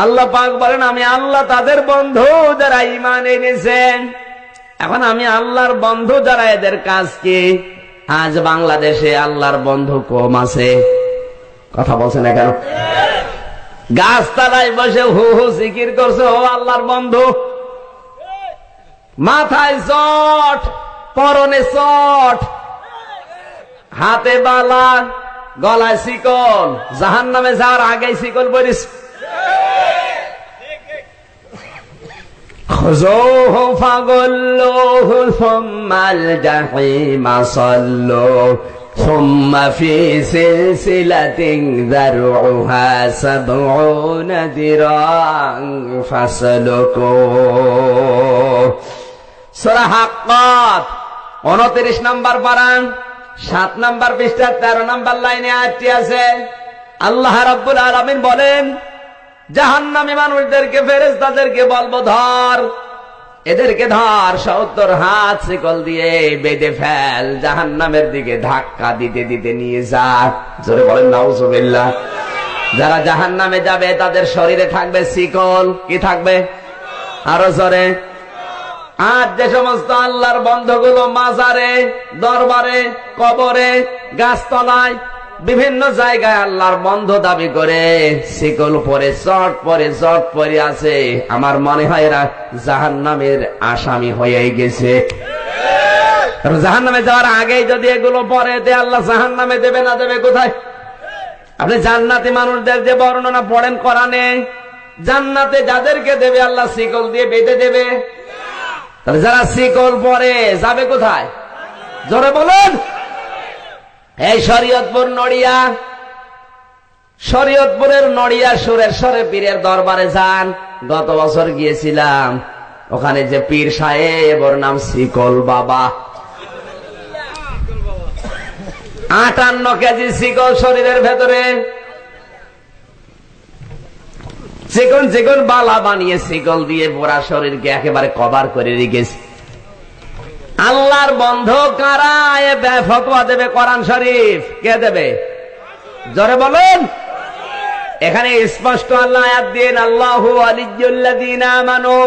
আল্লাহ পাক বলেন, আমি আল্লাহ তাদের বন্ধু যারা ঈমান এনেছেন। এখন আমি আল্লাহর বন্ধু যারা, এদের কাজ কি? আজ বাংলাদেশে আল্লাহর বন্ধু কম আছে। কথা বলছে না কেন? গাছতলায় বসে হু হু জিকির করছে, ও আল্লাহর বন্ধু। মাথায় চট, পরনে চট, হাতে বালা, গলায় শিকল। জাহান্নামে যাওয়ার আগেই শিকল পরিস। খুযূহু ফাগুল্লুহু সুম্মাল জাহিমা সাল্লু সুম্মা ফি সিলসিলাতিন যারউহা সাবউনা দিরান ফাসলুকু। সূরা হাক্কাত 29 নম্বর পারা 7 নম্বর পৃষ্ঠা 13 নম্বর লাইনে আয়াতটি আছে। আল্লাহ রাব্বুল আলামিন বলেন, জাহান্নামী মানুষদেরকে, ফেরেশতাদেরকে বলবো, ধর, এদেরকে ধর, 70 হাত শিকল দিয়ে বেঁধে ফেল, জাহান্নামের দিকে ধাক্কা দিতে দিতে নিয়ে যা। জোরে বলেন নাউজুবিল্লাহ। যারা জাহান্নামে যাবে তাদের শরীরে থাকবে শিকল। কি থাকবে? আরো জোরে। আজ যে সমস্ত আল্লাহর বন্ধগুলো মাজারে, দরবারে, কবরে, গাছতলায়, বিভিন্ন জায়গায় আল্লাহর বন্ধ দাবি করে শিকল পরে, চট পরে, জট পরে আছে, আমার মনে হয় এরা জাহান্নামের আসামি হয়ে গেছে। জাহান্নামে যাওয়ার আগেই যদি এগুলো পরে, আল্লাহ জাহান্নামে দেবে না দেবে কোথায়? আপনি জান্নাতি মানুষদের যে বর্ণনা পড়েন কোরআনে, জান্নাতে যাদেরকে দেবে আল্লাহ শিকল দিয়ে বেঁধে দেবে। তাহলে যারা শিকল পরে যাবে কোথায়? জোরে বলুন। এই শরীয়তপুর নড়িয়া, শরীয়তপুরের নড়িয়া সুরেশ্বরে পীরের দরবারে যান। গত বছর গিয়েছিলাম, ওখানে যে পীর সাহেব, ওর নাম শিকল বাবা। 58 কেজি শিকল শরীরের ভেতরে, চিকন চিকন বালা বানিয়ে শিকল দিয়ে পুরা শরীরকে একেবারে কভার করে রেখেছে। আল্লাহর বন্ধ কারা? ফতোয়া দেবে কোরআন শরীফ। কে দেবে? জোরে বলুন। এখানে স্পষ্ট আল্লাহ আয়াত দিন, আল্লাহু ওয়ালিয়্যুল্লাযীনা আমানু।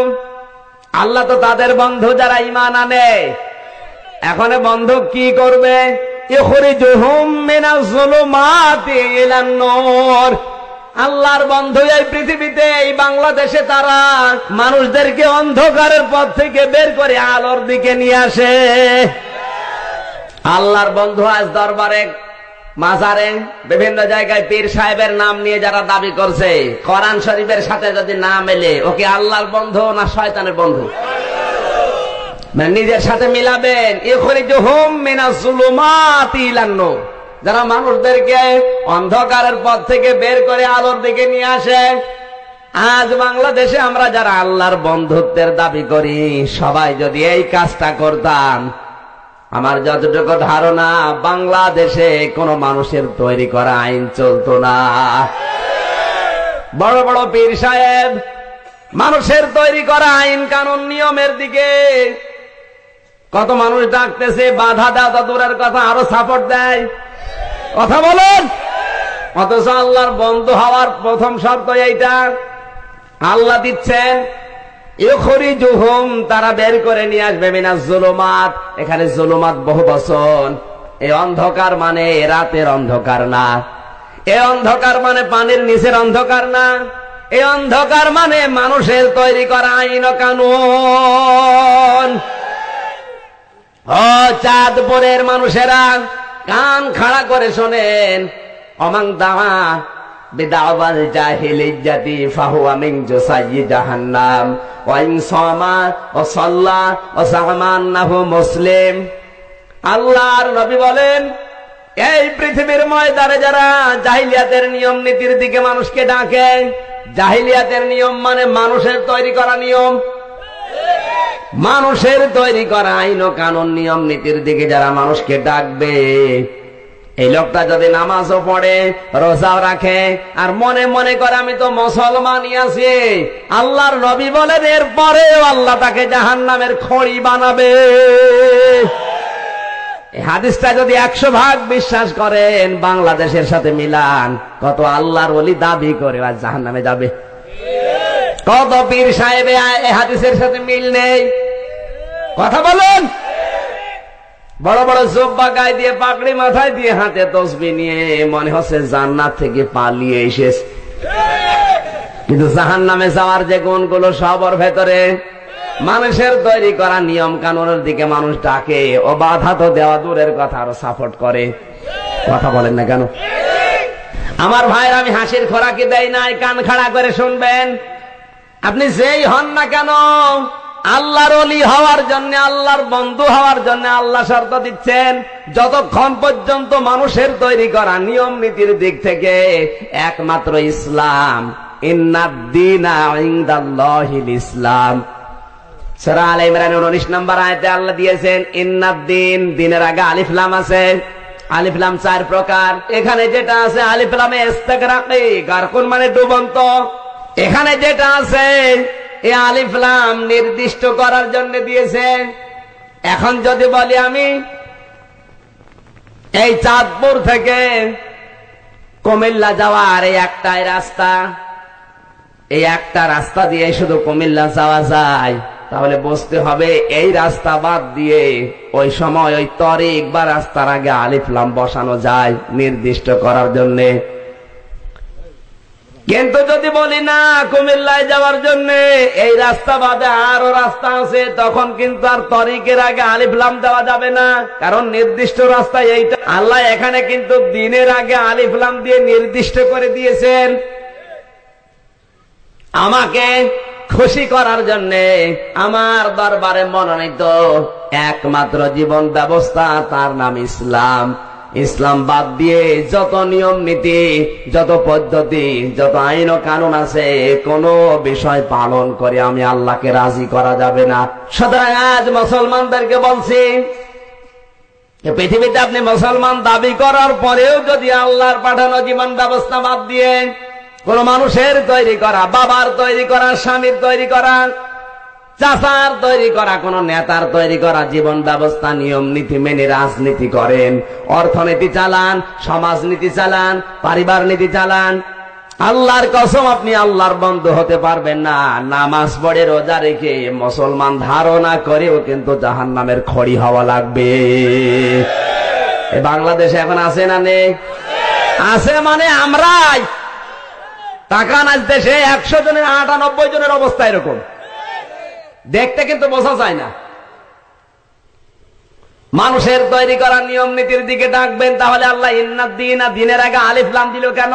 আল্লাহ তো তাদের বন্ধু যারা ঈমান আনে। এখন বন্ধু কি করবে? ইখরিজুহুম মিনাজ যুলুমাতি ইলান নূর। আল্লাহর বন্ধু এই পৃথিবীতে, এই বাংলাদেশে তারা মানুষদেরকে অন্ধকারের পথ থেকে বের করে আলোর দিকে নিয়ে আসে। আল্লাহর বন্ধু আজ দরবারে, মাজারে, বিভিন্ন জায়গায় পীর সাহেবের নাম নিয়ে যারা দাবি করছে, কোরআন শরীফের সাথে যদি না মেলে, ওকে আল্লাহর বন্ধু না শয়তানের বন্ধু? নিজের সাথে মিলাবেন। ইখরিজুহুম মিনাজ যুলুমাতি ইলান নূর। যারা মানুষদেরকে অন্ধকারের পথ থেকে বের করে আলোর দিকে নিয়ে আসে। আজ বাংলাদেশে আমরা যারা আল্লাহর বন্ধুত্বের দাবি করি, সবাই যদি এই কাজটা করতাম, আমার যতটুকু ধারণা, বাংলাদেশে কোনো মানুষের তৈরি করা আইন চলতো না। বড় বড় পীর সাহেব মানুষের তৈরি করা আইন কানুন নিয়মের দিকে কত মানুষ ডাকতেছে, বাধা দেওয়া তো দূরের কথা, আরো সাপোর্ট দেয়। কথা বলেন। অথচ আল্লাহর বন্ধু হওয়ার প্রথম শর্ত এইটা। আল্লাহ দিচ্ছেন, ইখরিজুহুম, তারা বের করে নিয়ে আসবে, মিনাজ যুলুমাত। এখানে যুলুমাত বহু বচন। এই অন্ধকার মানে রাতের অন্ধকার না, এই অন্ধকার মানে পানির নিচের অন্ধকার না, এই অন্ধকার মানে মানুষের তৈরি করা আইন ও কানুন। ও চাঁদপুরের মানুষেরা, কান খাড়া করে শোনেন। অমাং দাওয়া বিদাওয়াল জাহিলিয়্যাতি ফাহুয়া মিন জুসাইয়্যি জাহান্নাম ওয়া ইন সামা ওয়া সাল্লা ওয়া সামান্নাহু মুসলিম। আল্লাহর নবী বলেন, এই পৃথিবীর ময়দানে যারা জাহিলিয়াতের নিয়ম নীতির দিকে মানুষকে ডাকে, জাহিলিয়াতের নিয়ম মানে মানুষের তৈরি করা নিয়ম, মানুষের তৈরি করা আইন ও কানুন নিয়ম নীতির দিকে যারা মানুষকে ডাকবে, এই লোকটা যদি নামাজও পড়ে, রোজাও রাখে, আর মনে মনে করে আমি তো মুসলমানই আছি, আল্লাহর নবী বলেন এরপরেও আল্লাহ তাকে জাহান্নামের খড়ি বানাবে। এই হাদিসটা যদি 100 ভাগ বিশ্বাস করেন, বাংলাদেশের সাথে মিলান, কত আল্লাহর ওলি দাবি করে আজ জাহান্নামে যাবে। কত পীর সাহেব এই হাদিসের সাথে মিল নেই। কথা বলেন। বড় বড় জুব্বা গায়ে দিয়ে, পাগড়ি মাথায় দিয়ে, হাতে তসবিহ নিয়ে মনে হচ্ছে জান্নাত থেকে পালিয়ে এসেছে, কিন্তু জাহান্নামে যাওয়ার যে গুণগুলো সবার ভেতরে। মানুষের তৈরি করা নিয়ম কানুনের দিকে মানুষ ডাকে, ও বাধা তো দেওয়া দূরের কথা আরো সাপোর্ট করে। কথা বলেন না কেন? আমার ভাইয়ের, আমি হাসির খোরাকি দেই নাই, কান খাড়া করে শুনবেন। আপনি যেই হন না কেন, আল্লাহর ওলি হওয়ার জন্য, আল্লাহর বন্ধু হওয়ার জন্য আল্লাহ শর্ত দিচ্ছেন, যতক্ষণ পর্যন্ত মানুষের তৈরি করা নিয়ম নীতির দিক থেকে একমাত্র ইসলাম, ইন্নাদ-দীনা ইনদাল্লাহিল ইসলাম। সূরা আলে ইমরানের 19 নম্বর আয়াতে আল্লাহ দিয়েছেন ইন্নাদ-দীন, দিনের আগে আলিফ লাম আছে। আলিফ লাম 4 প্রকার। এখানে যেটা আছে আলিফ লামে ইস্তিগরাকি, গারকুন মানে ডুবন্ত। এখানে যেটা আছে এই আলিফ লাম নির্দিষ্ট করার জন্য দিয়েছে। এখন যদি বলি আমি এই চাঁদপুর থেকে কুমিল্লা যাওয়ার এই একটাই রাস্তা, এই একটা রাস্তা দিয়ে শুধু কুমিল্লা যাওয়া যায়, তাহলে বুঝতে হবে এই রাস্তা বাদ দিয়ে ওই সময় ওই তরিক বা রাস্তার আগে আলিফ লাম বসানো যায় নির্দিষ্ট করার জন্য। কিন্তু যদি বলি না কুমিল্লায় যাওয়ার জন্য এই রাস্তা বাদে আরো রাস্তা আছে, তখন কিন্তু আর তরিকের আগে আলিফ লাম দেওয়া যাবে না, কারণ নির্দিষ্ট রাস্তা এইটা। আল্লাহ এখানে কিন্তু দিনের আগে আলিফ লাম দিয়ে নির্দিষ্ট করে দিয়েছেন আমাকে খুশি করার জন্য। আমার দরবারে মনোনীত একমাত্র জীবন ব্যবস্থা, তার নাম ইসলাম। ইসলাম বাদ দিয়ে যত নিয়ম নীতি, যত পদ্ধতি, যত আইন ও কানুন আছে, কোন বিষয় পালন করে আমি আল্লাহকে রাজি করা যাবে না। সুতরাং আজ মুসলমানদেরকে বলছি, পৃথিবীতে আপনি মুসলমান দাবি করার পরেও যদি আল্লাহর পাঠানো জীবন ব্যবস্থা বাদ দিয়ে কোন মানুষের তৈরি করা, বাবার তৈরি করা, স্বামীর তৈরি করা, চাচার তৈরি করা, কোন নেতার তৈরি করা জীবন ব্যবস্থা, নিয়ম নীতি মেনে রাজনীতি করেন, অর্থনীতি চালান, সমাজনীতি চালান, পারিবার নীতি চালান, আল্লাহর কসম আপনি আল্লাহর বন্ধু হতে পারবেন না। নামাজ পড়ে রোজা রেখে মুসলমান ধারণা করেও কিন্তু জাহান্নামের খড়ি হওয়া লাগবে। বাংলাদেশে এখন আছে না নেই? আছে মানে আমরাই। টাকা নাচ দেশে 100 জনের 98 জনের অবস্থা এরকম, দেখতে কিন্তু বোঝা যায় না। মানুষের তৈরি করা নিয়ম নীতির দিকে ডাকবেন, তাহলে আল্লাহ ইন্নাদ-দীনা, দিনের আগে আলিফ লাম দিল কেন?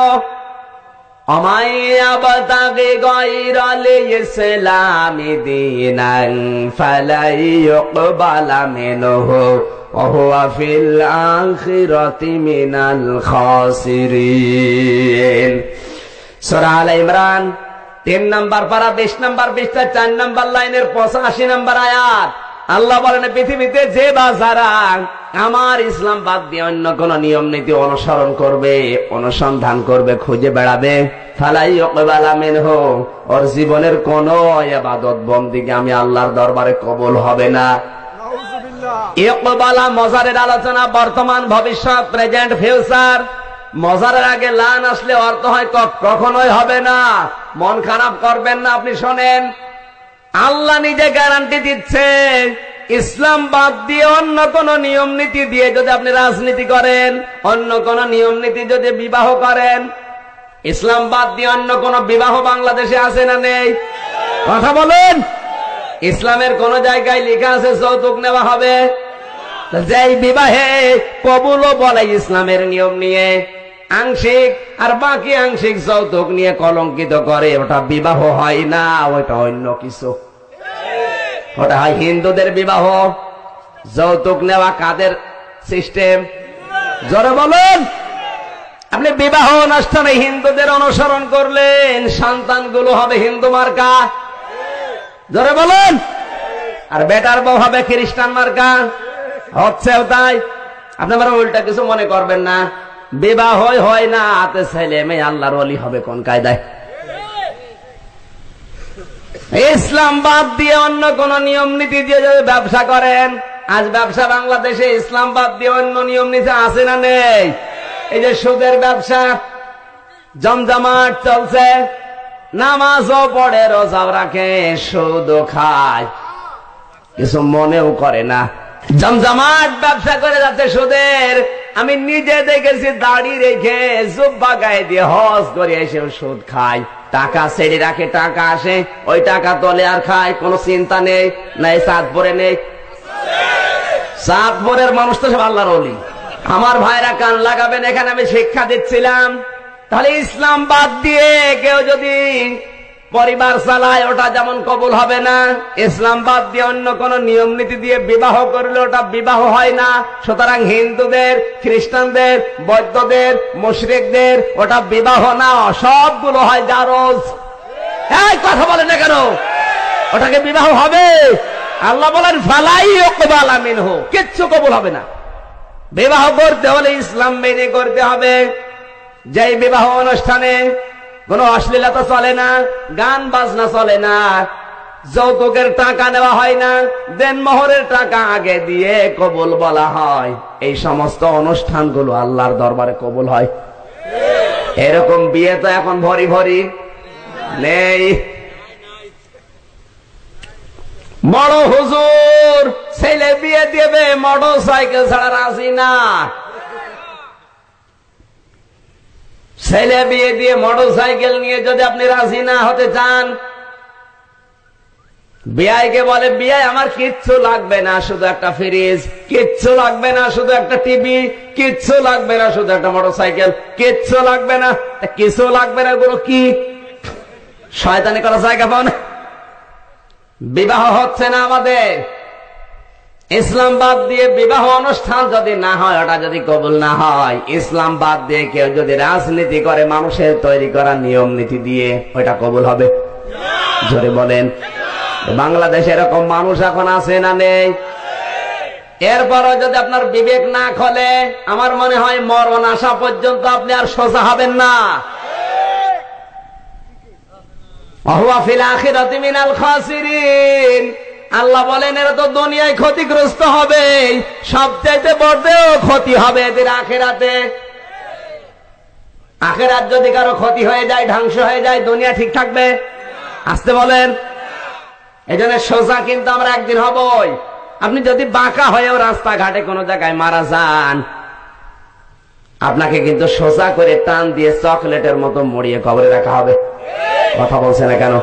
আমায়াবতাগি গায়রাল ইসলামি দীনান ফালাই ইউকবালা মিনহু ওয়া হুয়া ফিল আখিরাতি মিনাল খাসিরিন। সূরা আলে ইমরান 3 নম্বর পারা 20 নম্বর পৃষ্ঠা 4 নম্বর লাইনের 85 নম্বর আয়াত। আল্লাহ বলেন, পৃথিবীতে যে বা যারা আমার ইসলাম বাদ দিয়ে অন্য কোন নিয়ম নীতি অনুসরণ করবে, অনুসন্ধান করবে, খুঁজে বেড়াবে, ফালাই ইউকবালা মিনহু, ওর জীবনের কোন ইবাদত বন্দেগী আমি আল্লাহর দরবারে কবুল হবে না। ইউকবালা মজারের আলোচনা, বর্তমান, ভবিষ্যৎ, প্রেজেন্ট, ফিউচার। মজারের আগে লান আসলে অর্থ হয় কখনোই হবে না। মন খারাপ করবেন না, আপনি শোনেন, আল্লাহ নিজে গ্যারান্টি দিচ্ছে, ইসলাম বাদ দিয়ে অন্য কোন নিয়ম নীতি দিয়ে যদি আপনি রাজনীতি করেন, অন্য কোন নিয়ম নীতি যদি বিবাহ করেন, ইসলাম বাদ দিয়ে অন্য কোন বিবাহ বাংলাদেশে আছে না নেই? কথা বলেন। ইসলামের কোন জায়গায় লেখা আছে যৌতুক নেওয়া হবে? যেই বিবাহে কবুলও বলে ইসলামের নিয়ম নিয়ে, আংশিক আর বাকি আংশিক যৌতুক নিয়ে কলঙ্কিত করে, ওটা বিবাহ হয় না, ওটা অন্য কিছু। ওটা হয় হিন্দুদের বিবাহ। যৌতুক নেওয়া কাদের সিস্টেম? জোরে বলুন। আপনি বিবাহ অনুষ্ঠানে হিন্দুদের অনুসরণ করলেন, সন্তানগুলো হবে হিন্দু মার্কা। জোরে বলুন। আর বেটার বউ হবে খ্রিস্টান মার্কা। হচ্ছেও তাই। আপনি আবার উল্টা কিছু মনে করবেন না। বিবাহ হয় না, হাতে ছেলে মেয়ে আল্লাহর ওলি হবে কোন কায়দায়? ইসলাম বাদ দিয়ে অন্য কোন নিয়ম নীতি দিয়ে যদি ব্যবসা করেন, আজ ব্যবসা বাংলাদেশে ইসলাম বাদ দিয়ে অন্য নিয়ম নীতি আছে না নেই? এই যে সুদের ব্যবসা, জমজমাট চলছে, নামাজও পড়ে, রোজাও রাখে, সুদও খায়, কিছু মনেও করে না। জমজমাট ব্যবসা করে যাচ্ছে সুদের, আমি নিজে দেখেছি দাড়ি রেখে জুব্বা গায়ে দিয়ে হজ করে এসে সুদ খায়, টাকা ছেড়ে রাখে, টাকা আসে, ওই টাকা তোলে আর খায়, কোনো চিন্তা নেই। না এই চাঁদপুরে নেই? চাঁদপুরের মানুষ তো সব আল্লাহর ওলি। আমার ভাইরা কান লাগাবেন, এখানে আমি শিক্ষা দিচ্ছিলাম। তাহলে ইসলাম বাদ দিয়ে কেউ যদি পরিবার চালায় ওটা যেমন কবুল হবে না, ইসলাম বাদ দিয়ে অন্য কোন নিয়ম নীতি দিয়ে বিবাহ করলে ওটা বিবাহ হয় না। সুতরাং হিন্দুদের, খ্রিস্টানদের, বৌদ্ধদের, মুশরিকদের ওটা বিবাহ না, সবগুলো হয় জারজ। এই কথা বলেন না কেন? ওটাকে বিবাহ হবে? আল্লাহ বলেন ফালাই ইউকবালা মিনহু, কিচ্ছু কবুল হবে না। বিবাহ করতে হলে ইসলাম মেনে করতে হবে। যেই বিবাহ অনুষ্ঠানে কোনো অশ্লীলতা চলে না, গান বাজনা চলে না, যৌতুকের টাকা নেওয়া হয় না, দেনমোহরের টাকা আগে দিয়ে কবুল বলা হয়, এই সমস্ত অনুষ্ঠানগুলো আল্লাহর দরবারে কবুল হয়। এরকম বিয়ে তো এখন ভরি ভরি নেই। বড় হুজুর ছেলে বিয়ে দেবে, মোটর সাইকেল ছাড়া রাজি না। ছেলে বিয়ে দিয়ে মোটর সাইকেল নিয়ে যদি আপনি রাজি না হতে চান, বিয়াইকে বলে বিয়াই আমার কিচ্ছু লাগবে না, শুধু একটা ফ্রিজ, কিচ্ছু লাগবে না, শুধু একটা টিভি, কিচ্ছু লাগবে না, শুধু একটা মোটর সাইকেল, কিচ্ছু লাগবে না। কিছু লাগবে না গুলো কি? শয়তানি করা জায়গা পাও না। বিবাহ হচ্ছে না আমাদের। ইসলাম বাদ দিয়ে বিবাহ অনুষ্ঠান যদি না হয়, ওটা যদি কবুল না হয়, ইসলাম বাদ দিয়ে কেউ যদি রাজনীতি করে মানুষের তৈরি করা নিয়ম নীতি দিয়ে, ওইটা কবুল হবে? জোরে বলেন। বাংলাদেশে এরকম মানুষ এখন আছে না নেই? এরপরও যদি আপনার বিবেক না খোলে, আমার মনে হয় মরণ আসা পর্যন্ত আপনি আর সোজা হবেন না। ওয়া ফিল আখিরাতি মিনাল খাসিরিন, আল্লাহ বলেন এরা তো দুনিয়ায় ক্ষতিগ্রস্ত হবে, সবচাইতে বড় ক্ষতি হবে এদের আখিরাতে। আখিরাত যদি কারো ক্ষতি হয়ে যায়, ধ্বংস হয়ে যায়, দুনিয়া ঠিক থাকবে? আসতে বলেন। এজন্য সোজা কিন্তু আমরা একদিন হবই। আপনি যদি বাঁকা হয়েও রাস্তাঘাটে কোনো জায়গায় মারা যান, আপনাকে কিন্তু সোজা করে টান দিয়ে চকলেটের মতো মুড়িয়ে কবরে রাখা হবে। কথা বলছে না কেন?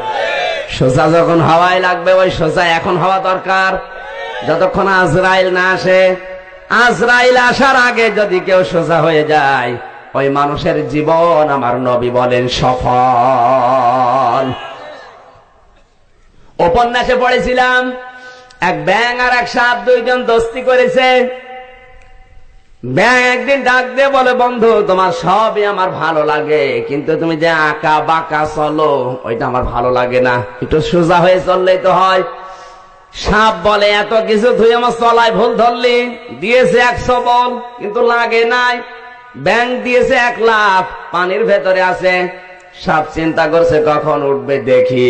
সোজা যখন হওয়াই লাগবে, ওই সোজা এখন হওয়া দরকার, যতক্ষণ আজরাইল না আসে। আজরাইল আসার আগে যদি কেউ সোজা হয়ে যায়, ওই মানুষের জীবন আমার নবী বলেন সফল। উপন্যাসে পড়েছিলাম, এক ব্যাঙ আর এক সাপ দুইজন দোস্তি করেছে। ব্যাঙ একদিন ডাক দিয়ে বলে, বন্ধু তোমার সবই আমার ভালো লাগে, কিন্তু তুমি যে আঁকা বাঁকা চলো ওইটা আমার ভালো লাগে না, একটু সোজা হয়ে চললেই তো হয়। সাপ বলে, এত কিছু তুই আমার চলায় ভুল ধরলি, দিয়েছে 100 বল কিন্তু লাগে নাই। ব্যাঙ দিয়েছে 1 লাফ, পানির ভেতরে আছে। সাপ চিন্তা করছে কখন উঠবে দেখি।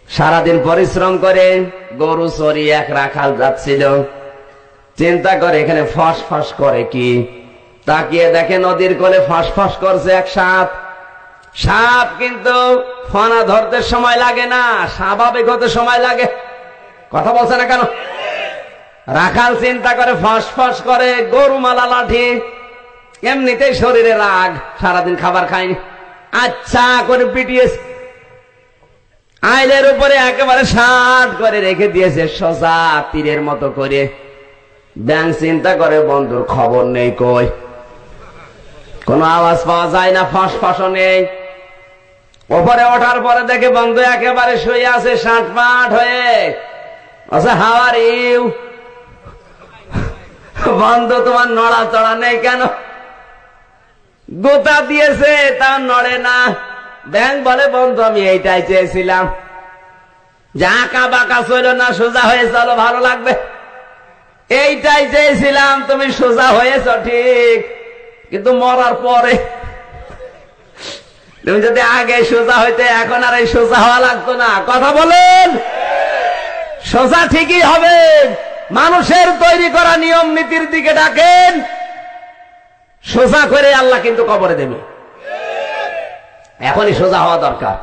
সারাদিন পরিশ্রম করে গরু চড়ি এক রাখাল যাচ্ছিল, চিন্তা করে এখানে ফস ফস করে কি, তাকিয়ে দেখে নদীর কোলে ফস ফস করছে এক সাপ। সাপ কিন্তু ফনা ধরতে সময় লাগে না, স্বাভাবিক হতে সময় লাগে। কথা বলছে না কেন? রাখাল চিন্তা করে ফস ফস করে, গরু মালা লাঠি, এমনিতেই শরীরে রাগ, সারাদিন খাবার খায়নি, আচ্ছা করে পিটিয়েছে, আইলের উপরে একেবারে শার্ট করে রেখে দিয়েছে সোজা তীরের মতো করে। ব্যাঙ চিন্তা করে বন্ধুর খবর নেই, কই কোনো আওয়াজ পাওয়া যায় না, ফস ফসও নেই। ওপরে ওঠার পরে দেখে বন্ধু একেবারে শুয়ে আছে শার্ট পাট হয়ে। আচ্ছা, হাউ আর ইউ? বন্ধু তোমার নড়াচড়া নেই কেন? গোতা দিয়েছে তা নড়ে না। ব্যাঙ বলে, বন্ধু আমি এইটাই চেয়েছিলাম, যে আঁকা বাঁকা চলো না, সোজা হয়ে চলো, ভালো লাগবে। এইটাই চেয়েছিলাম, তুমি সোজা হয়েছ ঠিক, কিন্তু মরার পরে তুমি যদি আগে সোজা হইতে, এখন আর এই সোজা হওয়া লাগতো না। কথা বলেন। সোজা ঠিকই হবে। মানুষের তৈরি করা নিয়ম নীতির দিকে ডাকেন, সোজা করে আল্লাহ কিন্তু কবরে দেবে। এখনই সোজা হওয়া দরকার।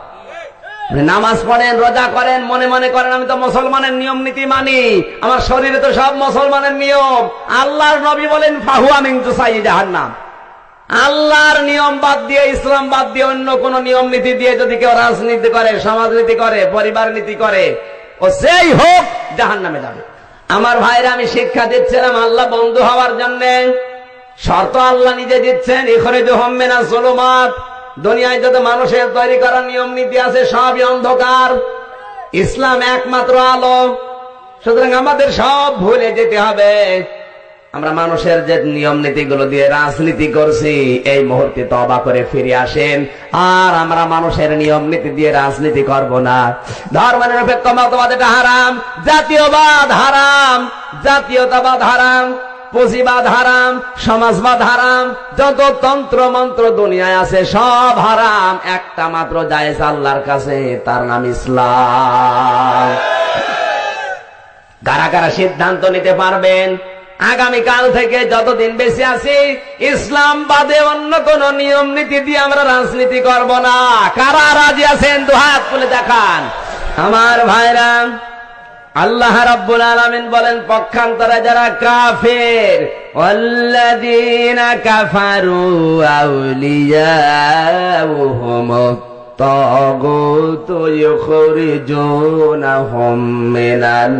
নামাজ পড়েন, রোজা করেন, মনে মনে করেন আমি তো মুসলমানের নিয়ম নীতি মানি, আমার শরীরে তো সব মুসলমানের নিয়ম। আল্লাহর নবী বলেন ফাহুয়া মিন তুসাই জাহান্নাম। আল্লাহর নিয়ম বাদ দিয়ে, ইসলাম বাদ দিয়ে অন্য কোন নিয়ম নীতি দিয়ে যদি কেউ রাজনীতি করে, সমাজনীতি করে, পরিবার নীতি করে, ও যেই হোক জাহান্নামে যাবে। আমার ভাইরা, আমি শিক্ষা দিচ্ছিলাম আল্লাহ বন্ধু হওয়ার জন্য শর্ত আল্লাহ নিজে দিচ্ছেন, ইখরিজুহুম মিনাজ যুলুমাত। দুনিয়ায় যত মানুষের তৈরি করা নিয়ম নীতি আছে সবই অন্ধকার, ইসলাম একমাত্র আলো। সুতরাং আমাদের সব ভুলে যেতে হবে। আমরা মানুষের যে নিয়ম নীতিগুলো দিয়ে রাজনীতি করছি, এই মুহূর্তে তওবা করে ফিরে আসেন, আর আমরা মানুষের নিয়ম নীতি দিয়ে রাজনীতি করব না। ধর্মনিরপেক্ষ মতবাদ এটা হারাম, জাতীয়বাদ হারাম, জাতীয়তাবাদ হারাম, পুঁজিবাদ হারাম, সমাজবাদ হারাম, যত তন্ত্র মন্ত্র দুনিয়ায় আছে সব হারাম। একটা মাত্র জায়েজ আল্লাহর কাছে, তার নাম ইসলাম। কারা কারা সিদ্ধান্ত নিতে পারবেন আগামীকাল থেকে যতদিন বেঁচে আছি ইসলাম বাদে অন্য কোন নিয়ম নীতি দিয়ে আমরা রাজনীতি করব না? কারা রাজি আছেন দুহাত তুলে দেখান। আমার ভাইরা, আল্লাহ রাব্বুল আলামিন বলেন পক্ষান্তরে যারা কাফের, ওয়াল্লাযীনা কাফারু আউলিয়াউহুমুত তাগুত ইখরিজুনাহুম মিনান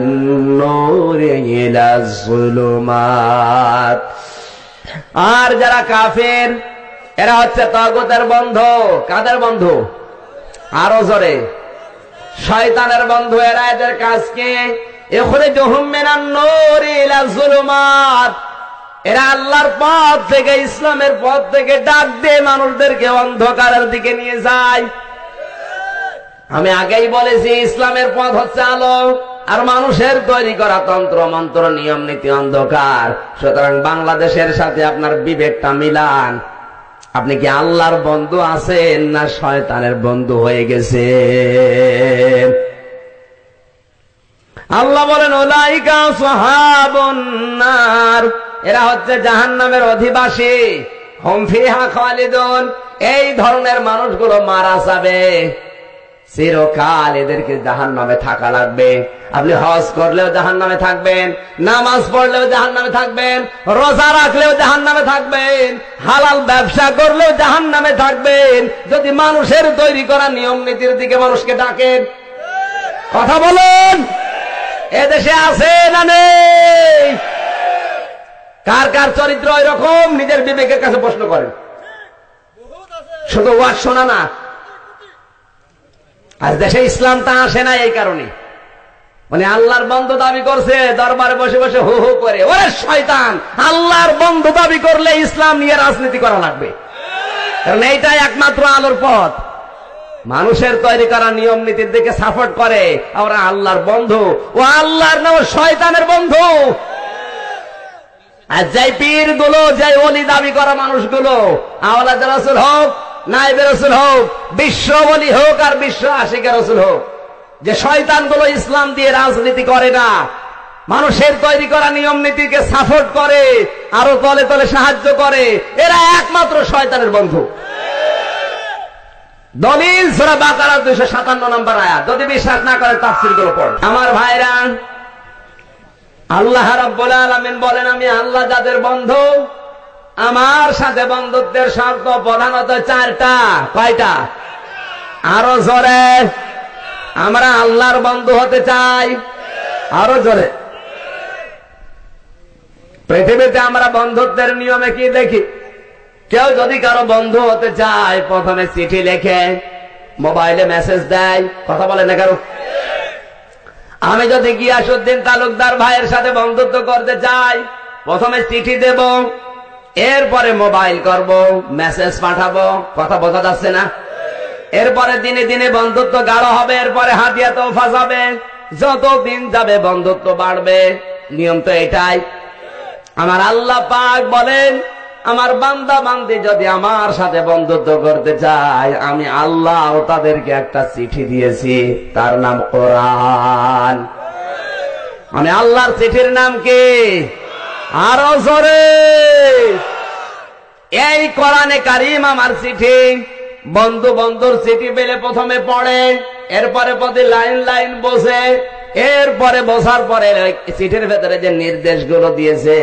নূরি ইলাজ যুলুমাত। আর যারা কাফের এরা হচ্ছে তাগুতের বন্ধু। কাদের বন্ধু? আরো জোরে, শয়তানের বন্ধু। এরা এদের কাজ কি? ইখরিজুহুম মিনান নূরি ইলাজ যুলুমাত। এরা আল্লাহর পথ থেকে, ইসলামের পথ থেকে ডাক দিয়ে মানুষদেরকে অন্ধকারের দিকে নিয়ে যায়। আমি আগেই বলেছি ইসলামের পথ হচ্ছে আলো, আর মানুষের তৈরি করা তন্ত্র মন্ত্র নিয়ম নীতি অন্ধকার। সুতরাং বাংলাদেশের সাথে আপনার বিবেকটা মিলান। আপনি কি আল্লাহর বন্ধু আছেন না শয়তানের বন্ধু হয়ে গেছে? আল্লাহ বলেন উলাইকা আসহাবুন নার। এরা হচ্ছে জাহান্নামের অধিবাসী। হুম ফিহা খালিদুন। এই ধরনের মানুষগুলো মারা যাবে, চিরকাল এদেরকে জাহান্নামে থাকা লাগবে। আপনি হজ করলেও জাহান্নামে থাকবেন, নামাজ পড়লেও জাহান্নামে থাকবেন, রোজা রাখলেও জাহান্নামে থাকবেন, হালাল ব্যবসা করলেও জাহান্নামে থাকবেন, যদি মানুষের তৈরি করা নিয়ম নীতির দিকে মানুষকে ডাকেন। কথা বলুন, এদেশে আছে না নেই? কার কার চরিত্র এরকম নিজের বিবেকের কাছে প্রশ্ন করেন। শুধু ওয়াজ শোনা না, আজ দেশে ইসলামটা আসে না এই কারণে। মানে আল্লাহর বন্ধু দাবি করছে, দরবারে বসে বসে হু হু করে। ওরে শয়তান, আল্লাহর বন্ধু দাবি করলে ইসলাম নিয়ে রাজনীতি করা লাগবে, কারণ এইটাই একমাত্র আলোর পথ। মানুষের তৈরি করা নিয়ম নীতির দিকে সাপোর্ট করে, ওরা আল্লাহর বন্ধু। ও আল্লাহর নাম শয়তানের বন্ধু। আর যাই পীর গুলো, যাই ওলি দাবি করা মানুষগুলো, আওলাদ রাসূল হোক, নায়েবে রাসূল হোক, বিশ্ব ওলি হোক আর বিশ্ব আশিকের রাসূল হোক, যে শয়তানগুলো ইসলাম দিয়ে রাজনীতি করে না, মানুষের তৈরি করা নিয়ম নীতিকে সাপোর্ট করে, আরো তলে তলে সাহায্য করে, এরা একমাত্র শয়তানের বন্ধু। দলিল সূরা বাকারা 257 নম্বর আয়াত। যদি বিশ্বাস না করে তাফসীর গুলো পড়ুন। আমার ভাইরা, আল্লাহ রাব্বুল আলামিন বলেন আমি আল্লাহ যাদের বন্ধু, আমার সাথে বন্ধুত্বের শর্ত প্রধানত 4টা। কয়টা? আরো জোরে। আমরা আল্লাহর বন্ধু হতে চাই, আরো জোরে। পৃথিবীতে আমরা বন্ধুত্বের নিয়মে কি দেখি? কেউ যদি কারো বন্ধু হতে চায় প্রথমে চিঠি লেখে, মোবাইলে মেসেজ দেয়। কথা বলে না কারো? আমি যদি গিয়াসউদ্দিন তালুকদার ভাইয়ের সাথে বন্ধুত্ব করতে চাই প্রথমে চিঠি দেব, এরপরে মোবাইল করব, মেসেজ পাঠাবো। কথা বোঝা যাচ্ছে না? এরপরে দিনে দিনে বন্ধুত্ব গাঢ় হবে, এরপরে হাদিয়া তোফা যাবে, যত দিন যাবে বন্ধুত্ব বাড়বে। নিয়ম তো এটাই। আমার আল্লাহ পাক বলেন আমার বান্দা বান্দি যদি আমার সাথে বন্ধুত্ব করতে চায়, আমি আল্লাহ তাদেরকে একটা চিঠি দিয়েছি, তার নাম কোরআন। আমি আল্লাহর চিঠির নাম কি? আরো জোরে। এই কোরআনে কারীম আমার চিঠি। বন্ধু বন্ধুর চিঠি পেলে প্রথমে পড়ে, এরপরে পথে লাইন লাইন বসে, এরপরে বসার পরে চিঠির ভেতরে যে নির্দেশগুলো দিয়েছে,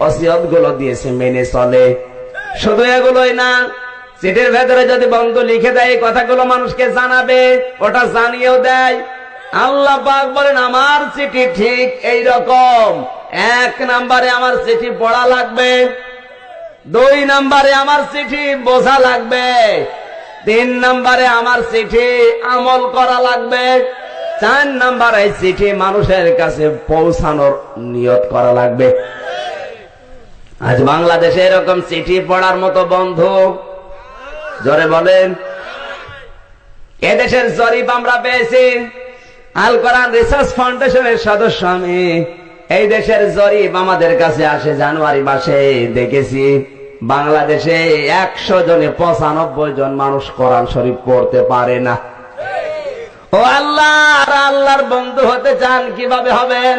ওসিয়ত গুলো দিয়েছে মেনে চলে। শুধু এগুলোই না, চিঠির ভেতরে যদি বন্ধু লিখে দেয় এই কথাগুলো মানুষকে জানাবে, ওটা জানিয়েও দেয়। আল্লাহ পাক বলেন আমার চিঠি ঠিক এই রকম, 1 নম্বরে আমার চিঠি পড়া লাগবে, 2 নম্বরে আমার চিঠি বোঝা লাগবে, 3 নম্বরে আমার চিঠি আমল করা লাগবে, 4 নম্বরে চিঠি মানুষের কাছে পৌঁছানোর নিয়ত করা লাগবে। আজ বাংলাদেশে এরকম চিঠি পড়ার মতো বন্ধু জোরে বলেন। এদেশের জরিপ আমরা পেয়েছি, আল কোরআন রিসার্চ ফাউন্ডেশনের সদস্য আমি। এই দেশের জরিপ আমাদের কাছে আসে জানুয়ারি মাসে, দেখেছি বাংলাদেশে 100 জনে 95 জন মানুষ কোরআন শরীফ পড়তে পারে না। ও আল্লাহ, আল্লাহর বন্ধু হতে চান কিভাবে হবেন?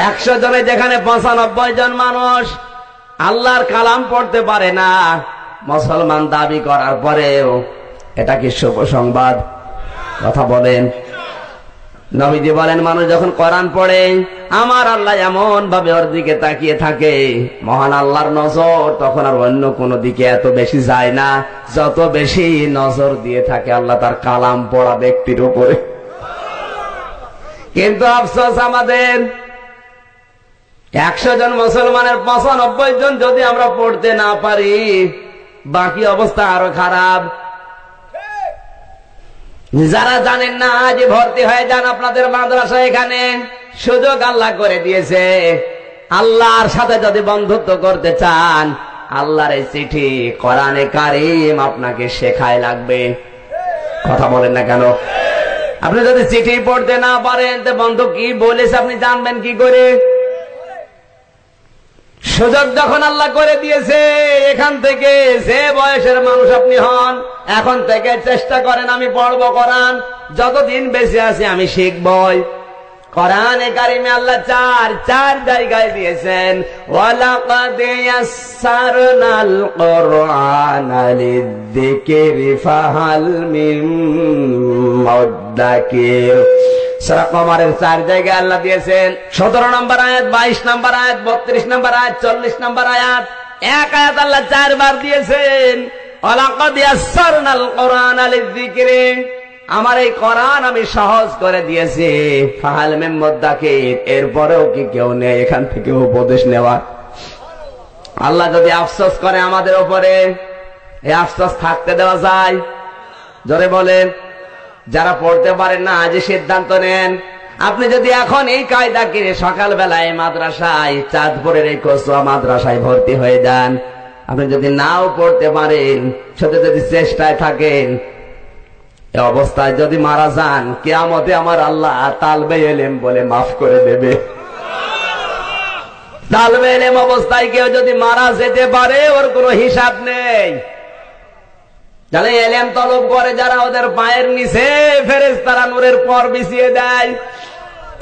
100 জনে যেখানে 95 জন মানুষ আল্লাহর কালাম পড়তে পারে না, মুসলমান দাবি করার পরেও এটা কি শুভ সংবাদ? কথা বলেন। নবীজি বলেন মানুষ যখন কোরআন পড়ে আমার আল্লাহ এমন ভাবে ওর দিকে তাকিয়ে থাকে, মহান আল্লাহর নজর তখন আর অন্য কোন দিকে এত বেশি যায় না, যত বেশি নজর দিয়ে থাকে আল্লাহ তার কালাম পড়া ব্যক্তির উপরে। কিন্তু আফসোস আমাদের 100 জন মুসলমানের 95 জন যদি আমরা পড়তে না পারি, বাকি অবস্থা আরো খারাপ। যারা জানেন না আজ ভর্তি হয়ে যান আপনাদের মাদ্রাসা, এখানে সুযোগ আল্লাহ করে দিয়েছে। আল্লাহর সাথে যদি বন্ধুত্ব করতে চান, আল্লাহর এই চিঠি কোরআনে কারীম আপনাকে শেখায় লাগবে। কথা বলেন না কেন? আপনি যদি চিঠি পড়তে না পারেন তো বন্ধু কি বলেছে আপনি জানবেন কি করে? সুযোগ যখন আল্লাহ করে দিয়েছে, এখান থেকে যে বয়সের মানুষ আপনি হন, এখন থেকে চেষ্টা করেন আমি পড়বো কোরআন, যতদিন বেঁচে আছি আমি শিখবই। কোরআনে কারিমে আল্লাহ চার জায়গায় দিয়েছেন, ওয়ালাকাদ ইয়াসসারনাল কুরআনা লিযিকরি ফাহাল মিন মুদ্দাকির। সূরা কমারের 4 জায়গায় আল্লাহ দিয়েছেন 17 নম্বর আয়াত, 22 নম্বর আয়াত, 32 নম্বর আয়াত, 40 নম্বর আয়াত। এক আয়াত আল্লাহ 4 বার দিয়েছেন, ওয়ালাকাদ ইয়াসসারনাল কুরআনা লিযিকরি, আমার এই কোরআন আমি সহজ করে দিয়েছি, ফাহাল মিন মুদ্দাকির, এরপরেও কি কেউ নেই এখান থেকে উপদেশ নেওয়া? আল্লাহ যদি আফসোস করে আমাদের উপরে, এই আফসোস থাকতে দেওয়া যায়? জোরে বলেন। যারা পড়তে পারেন না আজ সিদ্ধান্ত নেন, আপনি যদি এখন এই কায়দা কিনে সকালবেলায় মাদ্রাসায়, চাঁদপুরের এই কসুয়া মাদ্রাসায় ভর্তি হয়ে যান, আপনি যদি নাও পড়তে পারেন, শুধু যদি চেষ্টায় থাকেন, এই অবস্থায় যদি মারা যান, কিয়ামতে আমার আল্লাহ তালবে ইলম বলে মাফ করে দেবে। তালবে ইলম অবস্থায় কেউ যদি মারা যেতে পারে, ওর কোনো হিসাব নেই। যারা এলেম তলব করে, যারা ওদের পায়ের নিচে ফেরেশতারা নূরের পর বিছিয়ে দেয়।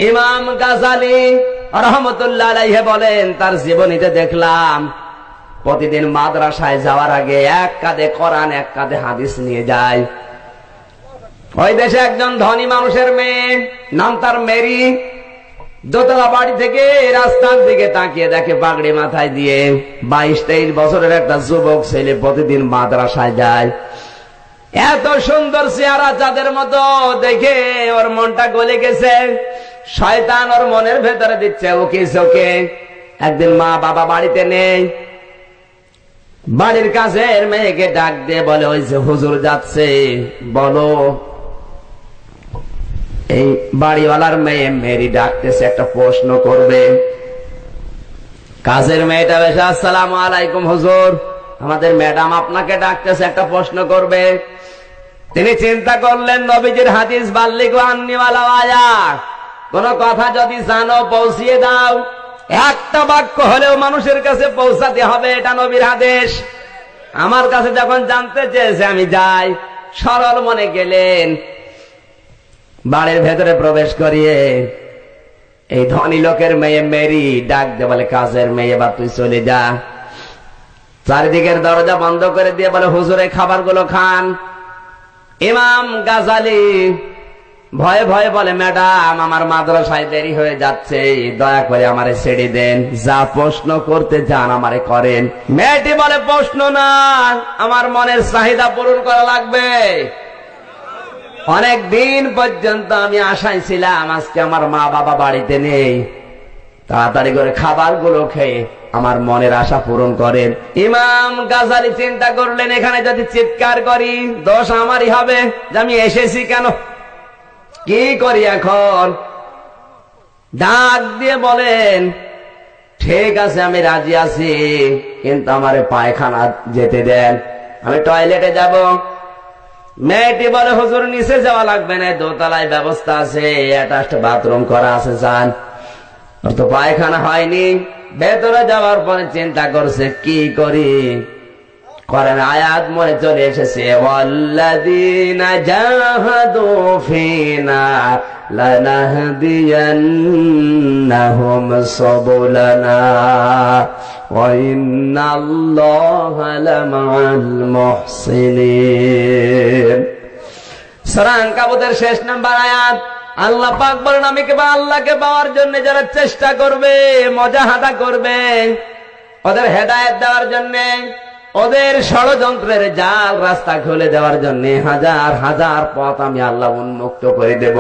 ইমাম গাজালি রাহমাতুল্লাহ আলাইহি বলেন, তার জীবনীতে দেখলাম প্রতিদিন মাদ্রাসায় যাওয়ার আগে এক কাঁধে কোরআন এক কাঁধে হাদিস নিয়ে যায়। ওই দেশে একজন ধনী মানুষের মেয়ে, নাম তার মেরি, দোতলা বাড়ি থেকে রাস্তার দিকে তাকিয়ে দেখে পাগড়ি মাথায় দিয়ে 22-23 বছরের একটা যুবক ছেলে প্রতিদিন মাদ্রাসায় যায়। এত সুন্দর চেহারা, চাঁদের মতো, দেখে ওর মনটা গলে গেছে। শয়তান ওর মনের ভেতরে দিচ্ছে ওকে চোখে। একদিন মা বাবা বাড়িতে নেই, বাড়ির কাছের মেয়েকে ডাক দিয়ে বলে, ওই যে হুজুর যাচ্ছে, বলো। এই বাড়িওয়ালার মেয়ে মেরি ডাকতেছে, একটা প্রশ্ন করবে। কাজের মেয়েটা বেশি, আসসালামু আলাইকুম হুজুর, আমাদের ম্যাডাম আপনাকে ডাকতেছে, একটা প্রশ্ন করবে। তিনি চিন্তা করলেন, নবীজির হাদিস বাল্লিগু আন্নি ওয়ালাউ আয়া, কোন কথা যদি জানো পৌঁছিয়ে দাও, একটা বাক্য হলেও মানুষের কাছে পৌঁছাতে হবে, এটা নবীর আদেশ। আমার কাছে যখন জানতে চেয়েছে আমি যাই। সরল মনে গেলেন, বাড়ির ভেতরে প্রবেশ করিয়ে এই ধনী লোকের মেয়ে মেরি ডাক দিয়ে বলে, কাজের মেয়ে বা তুই চলে যা। চারিদিকের দরজা বন্ধ করে দিয়ে বলে, হুজুর এই খাবারগুলো খান, ইমাম গাজালি ভয়ে ভয়ে বলে, ম্যাডাম আমার মাদ্রাসায় দেরি হয়ে যাচ্ছে, দয়া করে আমারে ছেড়ে দেন, যা প্রশ্ন করতে যান আমারে করেন। মেয়েটি বলে, প্রশ্ন না, আমার মনের চাহিদা পূরণ করা লাগবে। অনেক দিন পর্যন্ত আমি আশায় ছিলাম, আজকে আমার মা বাবা বাড়িতে নেই, তাড়াতাড়ি করে খাবারগুলো খেয়ে আমার মনের আশা পূরণ করেন। ইমাম গাজালি চিন্তা করলেন, এখানে যদি চিৎকার করি দোষ আমারই হবে, যে আমি এসেছি কেন, কি করি এখন? ডাক দিয়ে বলেন, ঠিক আছে আমি রাজি আছি, কিন্তু আমারে পায়খানা যেতে দেন, আমি টয়লেটে যাব। মেয়েটি বলে, হুজুর নিচে যাওয়া লাগবে না, দোতলায় ব্যবস্থা আছে, অ্যাটাচড বাথরুম করা আছে, যান। ওর তো পায়খানা হয়নি। ভেতরে যাওয়ার পরে চিন্তা করছে, কি করি? কোরআন আয়াত মনে চলে এসেছে, ওয়াল্লাযীনা জাহাদু ফীনা লানাহদিয়ান্নাহুম সাবুলানা ওয়া ইন্নাল্লাহা লামাআল মুহসিনিন। সূরা আনকাবুতের শেষ নাম্বার আয়াত। আল্লাহ পাক বলেন, আমি কেবল আল্লাহকে পাওয়ার জন্য যারা চেষ্টা করবে, মুজাহাদা করবে, ওদের হেদায়েত দেওয়ার জন্য, ওদের ষড়যন্ত্রের জাল রাস্তা খুলে দেওয়ার জন্য হাজার হাজার পথ আমি আল্লাহ উন্মুক্ত করে দেব।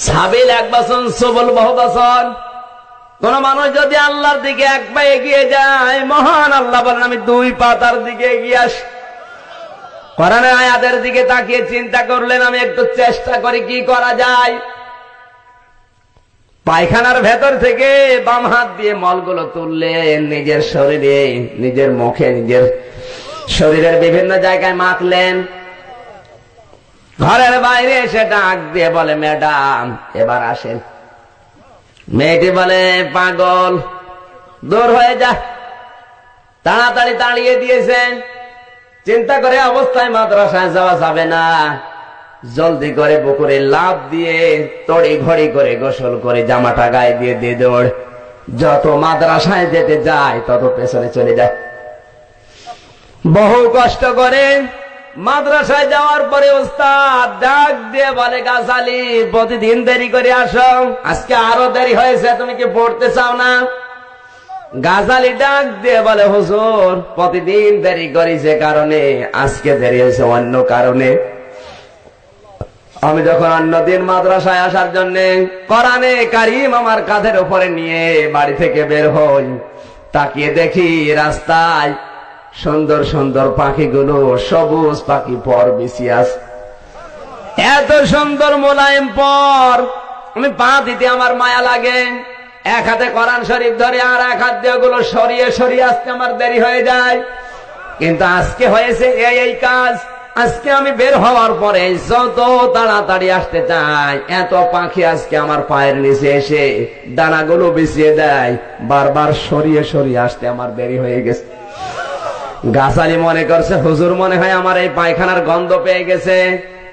সাবিল এক বছর, সবল বহু বছর। কোন মানুষ যদি আল্লাহর দিকে এক পা এগিয়ে যায়, মহান আল্লাহ বলেন, আমি দুই পা তার দিকে এগিয়ে আসি। কোরআনের আয়াতের দিকে তাকিয়ে চিন্তা করলেন, আমি একটু চেষ্টা করি কি করা যায়। পায়খানার ভেতর থেকে বাম হাত দিয়ে মলগুলো তুললেন, নিজের শরীরে, নিজের মুখে, নিজের শরীরের বিভিন্ন জায়গায় মাখলেন। ঘরের বাইরে এসে ডাক দিয়ে বলে, ম্যাডাম এবার আসেন। মেয়েটি বলে, পাগল, দূর হয়ে যা। তাড়াতাড়ি তাড়িয়ে দিয়েছেন। চিন্তা করে অবস্থায় মাদ্রাসায় যাওয়া যাবে না, জলদি করে পুকুরে লাফ দিয়ে তড়ি ঘড়ি করে গোসল করে জামাটা গায়ে দিয়ে দিয়ে দৌড়। যত মাদ্রাসায় যেতে যায় তত পেছনে চলে যায়। বহু কষ্ট করে মাদ্রাসায় যাওয়ার পরে ওস্তাদ ডাক দিয়ে বলে, গাছালি প্রতিদিন দেরি করে আসো, আজকে আরো দেরি হয়েছে, তুমি কি পড়তে চাও না? গাছালি ডাক দিয়ে বলে, হুজুর প্রতিদিন দেরি করি যে কারণে, আজকে দেরি হয়েছে অন্য কারণে। আমি যখন অন্যদিন মাদ্রাসায় আসার জন্য কোরআনে কারীম আমার কাঁধের উপরে নিয়ে বাড়ি থেকে বের হই, তাকিয়ে দেখি রাস্তায় সুন্দর সুন্দর পাখিগুলো, সবুজ পাখি পর বিছিয়ে আছে। এত সুন্দর মোলায়েম পর, আমি পা দিতে আমার মায়া লাগে। এক হাতে কোরআন শরীফ ধরে আর এক হাত দিয়ে ওগুলো সরিয়ে সরিয়ে আসতে আমার দেরি হয়ে যায়। কিন্তু আজকে হয়েছে এই কাজ। আজকে আমি বের হওয়ার পরে যত তাড়াতাড়ি আসতে চাই, এত পাখি আজকে আমার পায়ের নিচে এসে দানাগুলো বিছিয়ে দেয়, বারবার সরিয়ে সরিয়ে আসতে আমার দেরি হয়ে গেছে। গাছালি মনে করছে, হুজুর মনে হয় আমার এই পায়খানার গন্ধ পেয়ে গেছে,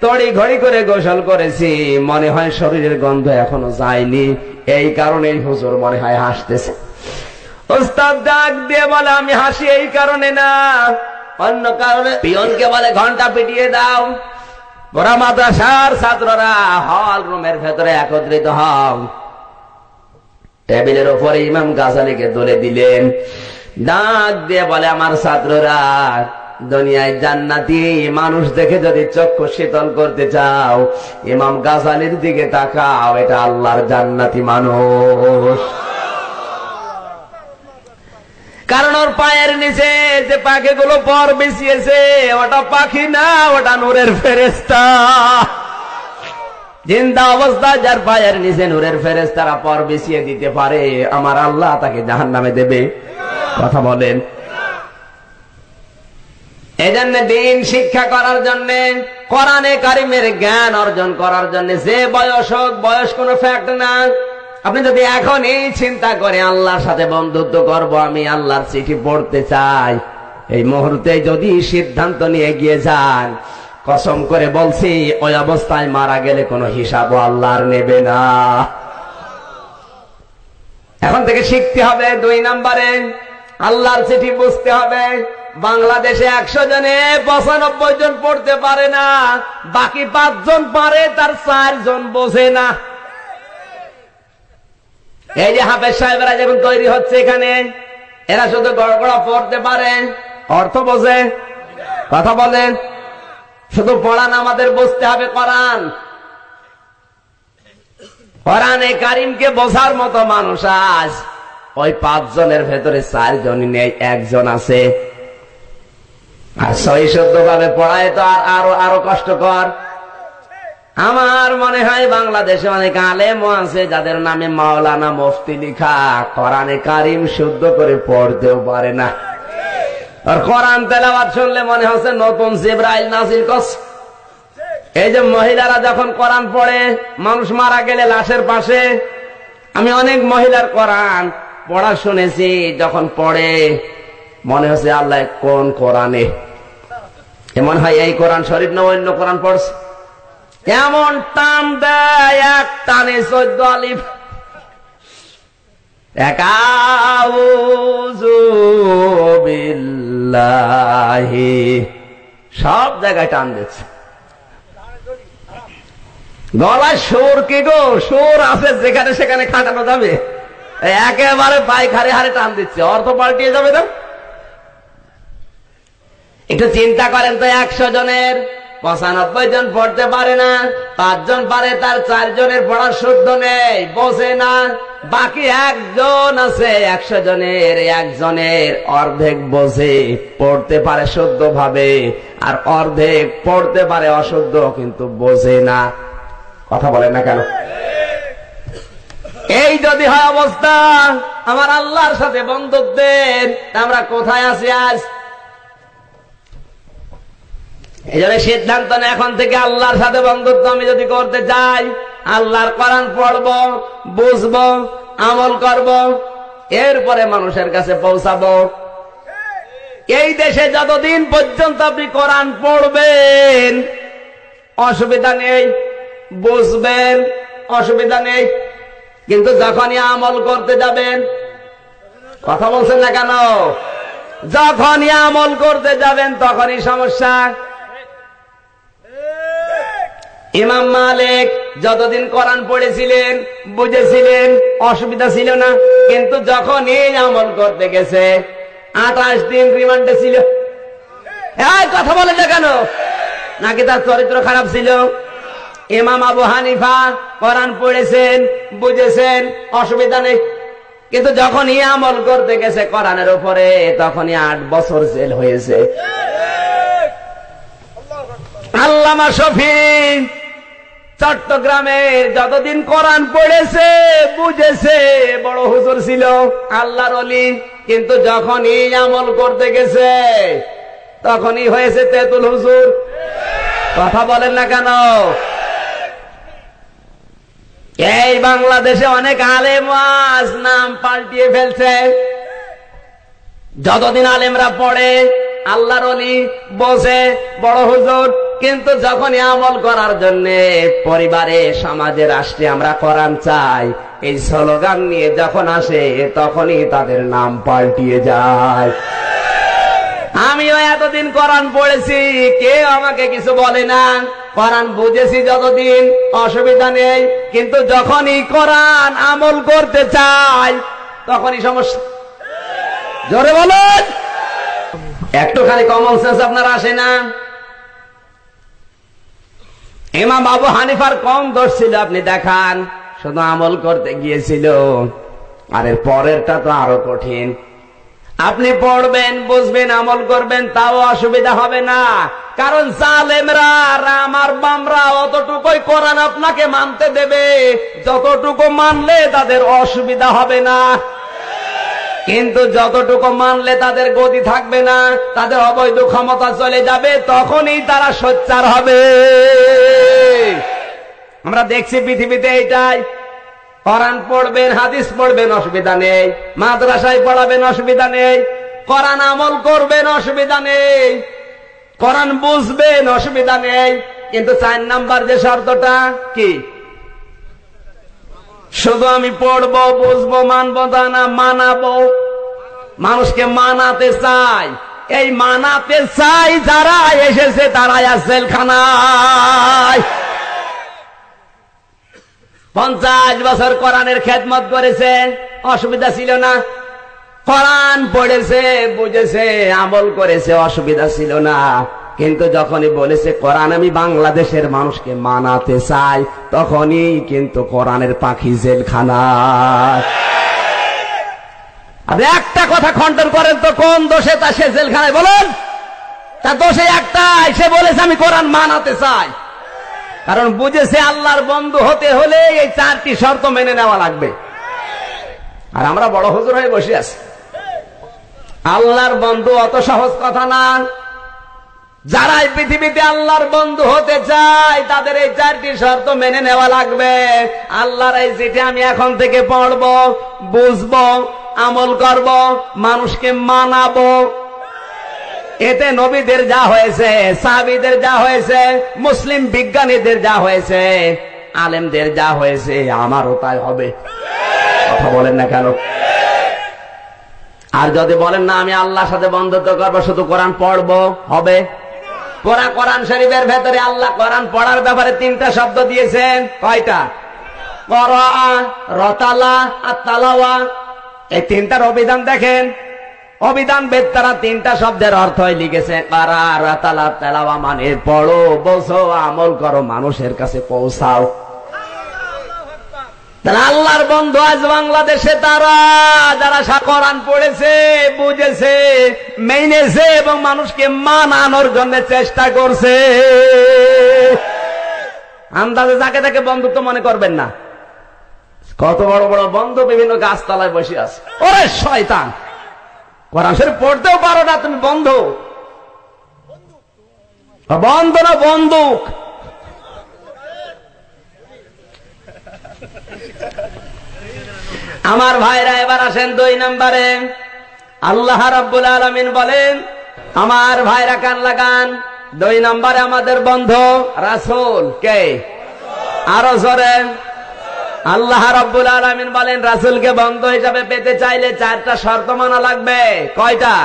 তড়ি ঘড়ি করে গোসল করেছি, মনে হয় শরীরের গন্ধ এখনো যায়নি, এই কারণেই হুজুর মনে হয় হাসতেছে। ওস্তাদ ডাক দিয়ে বলে, আমি হাসি এই কারণে না, অন্য কারণে। পিয়নকে বলে, ঘন্টা পিটিয়ে দাও। ওরা মাদ্রাসার ছাত্ররা হল রুমের ভেতরে একত্রিত হও। টেবিলের উপরে ইমাম গাছালিকে তুলে দিলেন। ডাক দিয়ে বলে, আমার ছাত্ররা, দুনিয়ায় জান্নাতি মানুষ দেখে যদি চক্ষু শীতল করতে চাও, ইমাম গাছালির দিকে তাকাও, এটা আল্লাহর জান্নাতি মানুষ। কারণ ওর পায়ের নিচে যে পাখিগুলো পর বিছিয়েছে, ওটা পাখি না, ওটা নূরের ফেরেশতা। জিন্দা অবস্থায় যার পায়ের নিচে নূরের ফেরেশতারা পর বিছিয়ে দিতে পারে, আমার আল্লাহ তাকে জাহান্নামে দেবে। কথা বলেন। এজন্য দিন শিক্ষা করার জন্য, কোরআনে কারিমের জ্ঞান অর্জন করার জন্য যে বয়স হোক, বয়স কোনো ফ্যাক্ট না। আপনি যদি এখন এই চিন্তা করে আল্লাহর সাথে বন্ধুত্ব করব, আমি আল্লাহর চিঠি পড়তে চাই, এই মুহূর্তে যদি সিদ্ধান্ত নিয়ে গিয়ে যান, কসম করে বলছি ওই অবস্থায় মারা গেলে কোনো হিসাবও আল্লাহর নেবে না। এখন থেকে শিখতে হবে। 2 নম্বরে আল্লাহর চিঠি বুঝতে হবে। বাংলাদেশে 100 জনে 95 জন পড়তে পারে না, বাকি 5 জন পারে, তার 4 জন বোঝে না। এই যে হাফেজ সাহেবরা যখন তৈরি হচ্ছে এখানে, এরা শুধু গড়গড়া পড়তে পারে, অর্থ বোঝে? কথা বলেন। শুধু পড়ান, আমাদের বুঝতে হবে কোরআন। কোরআনে কারিমকে বোঝার মতো মানুষ আজ ওই 5 জনের ভেতরে 4 জনই নেই, 1 জন আছে। আর সহিশুদ্ধ ভাবে পড়ায় তো আরো কষ্টকর। আমার মনে হয় বাংলাদেশে অনেক আলেমও আছে যাদের নামে মাওলানা মুফতি লিখা, কোরআনে কারিম শুদ্ধ করে পড়তেও পারে না। আর কোরআন তেলাওয়াত শুনলে মনে হচ্ছে নতুন জিবরাইল নাজিল করছে। এই যে মহিলারা যখন কোরআন পড়ে, মানুষ মারা গেলে লাশের পাশে, আমি অনেক মহিলার কোরআন পড়া শুনেছি, যখন পড়ে মনে হচ্ছে আল্লাহ কোন কোরআনে, এমন হয় এই কোরআন শরীফ না অন্য কোরআন পড়ছে। এমন টান দেয়, এক টানে 14 আলিফ, আউযু বিল্লাহি, সব জায়গায় টান দিচ্ছে। গলায় সুর কি গো, সুর আছে যেখানে সেখানে খাটানো যাবে, একেবারে পায়খারে হারে টান দিচ্ছে, অর্থ পাল্টিয়ে যাবে না। একটু চিন্তা করেন তো, 100 জনের 95 জন পড়তে পারে না, 5 জন পারে, তার 4 জনের পড়া শুদ্ধ নেই, বোঝে না, বাকি 1 জন আছে। 100 জনের 1 জনের অর্ধেক বোঝে, পড়তে পারে শুদ্ধ ভাবে, আর অর্ধেক পড়তে পারে অশুদ্ধ, কিন্তু বোঝে না। কথা বলেন না কেন? এই যদি হয় অবস্থা আমার আল্লাহর সাথে বন্ধুত্বের, আমরা কোথায় আছি আজ? এই জন্য সিদ্ধান্ত না, এখন থেকে আল্লাহর সাথে বন্ধুত্ব আমি যদি করতে চাই, আল্লাহর কোরআন পড়বো, বুঝবো, আমল করব, এরপরে মানুষের কাছে পৌঁছাবো। এই দেশে যতদিন পর্যন্ত আপনি কোরআন পড়বেন অসুবিধা নেই, বুঝবেন অসুবিধা নেই, কিন্তু যখনই আমল করতে যাবেন, কথা বলছেন না কেন? যখনই আমল করতে যাবেন তখনই সমস্যা। ইমাম মালিক যতদিন কোরআন পড়েছিলেন, বুঝেছিলেন, অসুবিধা ছিল না, কিন্তু যখন এই আমল করতে গেছে 28 দিন রিমান্ডে ছিল। এই কথা বলে না কেন? নাকি তার চরিত্র খারাপ ছিল? ইমাম আবু হানিফা কোরআন পড়েছেন, বুঝেছেন, অসুবিধা নেই, কিন্তু যখন এই আমল করতে গেছে কোরআনের উপরে, তখনই 8 বছর জেল হয়েছে। আল্লামা শফি চট্টগ্রামের যতদিন কোরআন পড়েছে, বুঝেছে, বড় হুজুর ছিল, আল্লাহর ওলি, কিন্তু যখন এই আমল করতে গেছে তখনই হয়েছে তেতুল হুজুর। কথা বলেন না কেন? এই বাংলাদেশে অনেক আলেম আজ নাম পাল্টিয়ে ফেলছে। যতদিন আলেমরা পড়ে, আল্লাহর ওলি, বোঝে, বড় হুজুর, কিন্তু যখন আমল করার জন্য পরিবারে, সমাজে, রাষ্ট্রে আমরা কোরআন চাই, এই স্লোগান নিয়ে যখন আসে তখনই তাদের নাম পাল্টিয়ে যায়। আমিও এতদিন কোরআন পড়েছি, কেউ আমাকে কিছু বলে না, কোরআন বুঝেছি যতদিন, অসুবিধা নেই, কিন্তু যখনই কোরআন আমল করতে চাই তখনই সমস্যা। জোরে বলেন। একটুখানি কমন সেন্স আপনার আসে না? ইমাম আবু হানিফার কম দোষ ছিল আপনি দেখান, শুধু আমল করতে গিয়েছিল। আর এর পরেরটা তো আরো কঠিন। আপনি পড়বেন, বুঝবেন, আমল করবেন, তাও অসুবিধা হবে না, কারণ জালেমরা, রাম আর বামরা অতটুকুই কোরআন আপনাকে মানতে দেবে যতটুকু মানলে তাদের অসুবিধা হবে না। কিন্তু যতটুকু মানলে তাদের গতি থাকবে না, তাদের অবৈধ ক্ষমতা চলে যাবে, তখনই তারা সোচ্চার হবে। আমরা দেখছি পৃথিবীতে এইটাই। কোরআন পড়বেন, হাদিস পড়বেন, অসুবিধা নেই, মাদ্রাসায় পড়াবেন, অসুবিধা নেই, কোরআন আমল করবেন, অসুবিধা নেই, কোরআন বুঝবেন, অসুবিধা নেই, কিন্তু 4 নাম্বার যে শর্তটা কি? শুধু আমি পড়বো, বুঝবো, মানবো তা না, মানাবো। মানুষকে মানাতে চাই, এই মানাতে চাই যারা এসেছে তারাই জেলখানায়। 50 বছর কোরআনের খেদমত করেছে, অসুবিধা ছিল না। কোরআন পড়েছে, বুঝেছে, আমল করেছে, অসুবিধা ছিল না। কিন্তু যখনই বলেছে কোরআন আমি বাংলাদেশের মানুষকে মানাতে চাই, তখনই কিন্তু কোরআনের পাখি জেলখানায়। আপনি একটা কথা খণ্ডন করেন তো, কোন দোষে তা সে জেলখানায় বলেন? তার দোষে একটাই, সে বলেছে আমি কোরআন মানাতে চাই। কারণ বুঝেছে আল্লাহর বন্ধু হতে হলে এই 4টি শর্ত মেনে নেওয়া লাগবে। আর আমরা বড় হুজুর হয়ে বসে আছি। আল্লাহর বন্ধু অত সহজ কথা না। যারা এই পৃথিবীতে আল্লাহর বন্ধু হতে চায় তাদের এই 4টি শর্ত মেনে নেওয়া লাগবে। আল্লাহর এই চিঠি আমি এখন থেকে পড়বো, বুঝবো, আমল করব, মানুষকে মানাবো। এতে নবীদের যা হয়েছে, সাহাবীদের যা হয়েছে, মুসলিম বিজ্ঞানীদের যা হয়েছে, আলেমদের যা হয়েছে, আমারও তাই হবে। কথা বলেন না কেন? আর যদি বলেন না আমি আল্লাহর সাথে বন্ধুত্ব করবো, শুধু কোরআন পড়বো, হবে? কোরআন শরীফের ভেতরে আল্লাহ কোরআন পড়ার ব্যাপারে 3টা শব্দ দিয়েছেন। কয়টা? করা, রতালা আর তালাওয়া। এই 3টার অভিধান দেখেন। অভিধান বেত্তারা 3টা শব্দের অর্থই লিখেছে। কারা, রতালা, তালাওয়া মানে পড়ো, বোঝো, আমল করো, মানুষের কাছে পৌঁছাও। আল্লাহর বন্ধু আজ বাংলাদেশে তারা যারা কোরআন পড়েছে, বুঝেছে, মেনেছে এবং মানুষকে মানানোর জন্য চেষ্টা করছে। আন্দাজে যাকে তাকে বন্ধুত্ব মনে করবেন না। কত বড় বড় বন্ধু বিভিন্ন গাছতলায় বসে আছে। ওরে শয়তান, কোরআন শরীফ পড়তেও পারো না তুমি, বন্ধু। বন্ধু না বন্দুক। আমার ভাইরা এবার আসেন 2 নম্বরে। আল্লাহ রাব্বুল আলামিন বলেন, আমার ভাইরা কান লাগান, 2 নম্বরে আমাদের বন্ধু রাসূল কে? আরো জোরে। আল্লাহ রাব্বুল আলামিন বলেন রাসূলকে বন্ধু হিসাবে পেতে চাইলে 4টা শর্ত মানা লাগবে। কয়টা?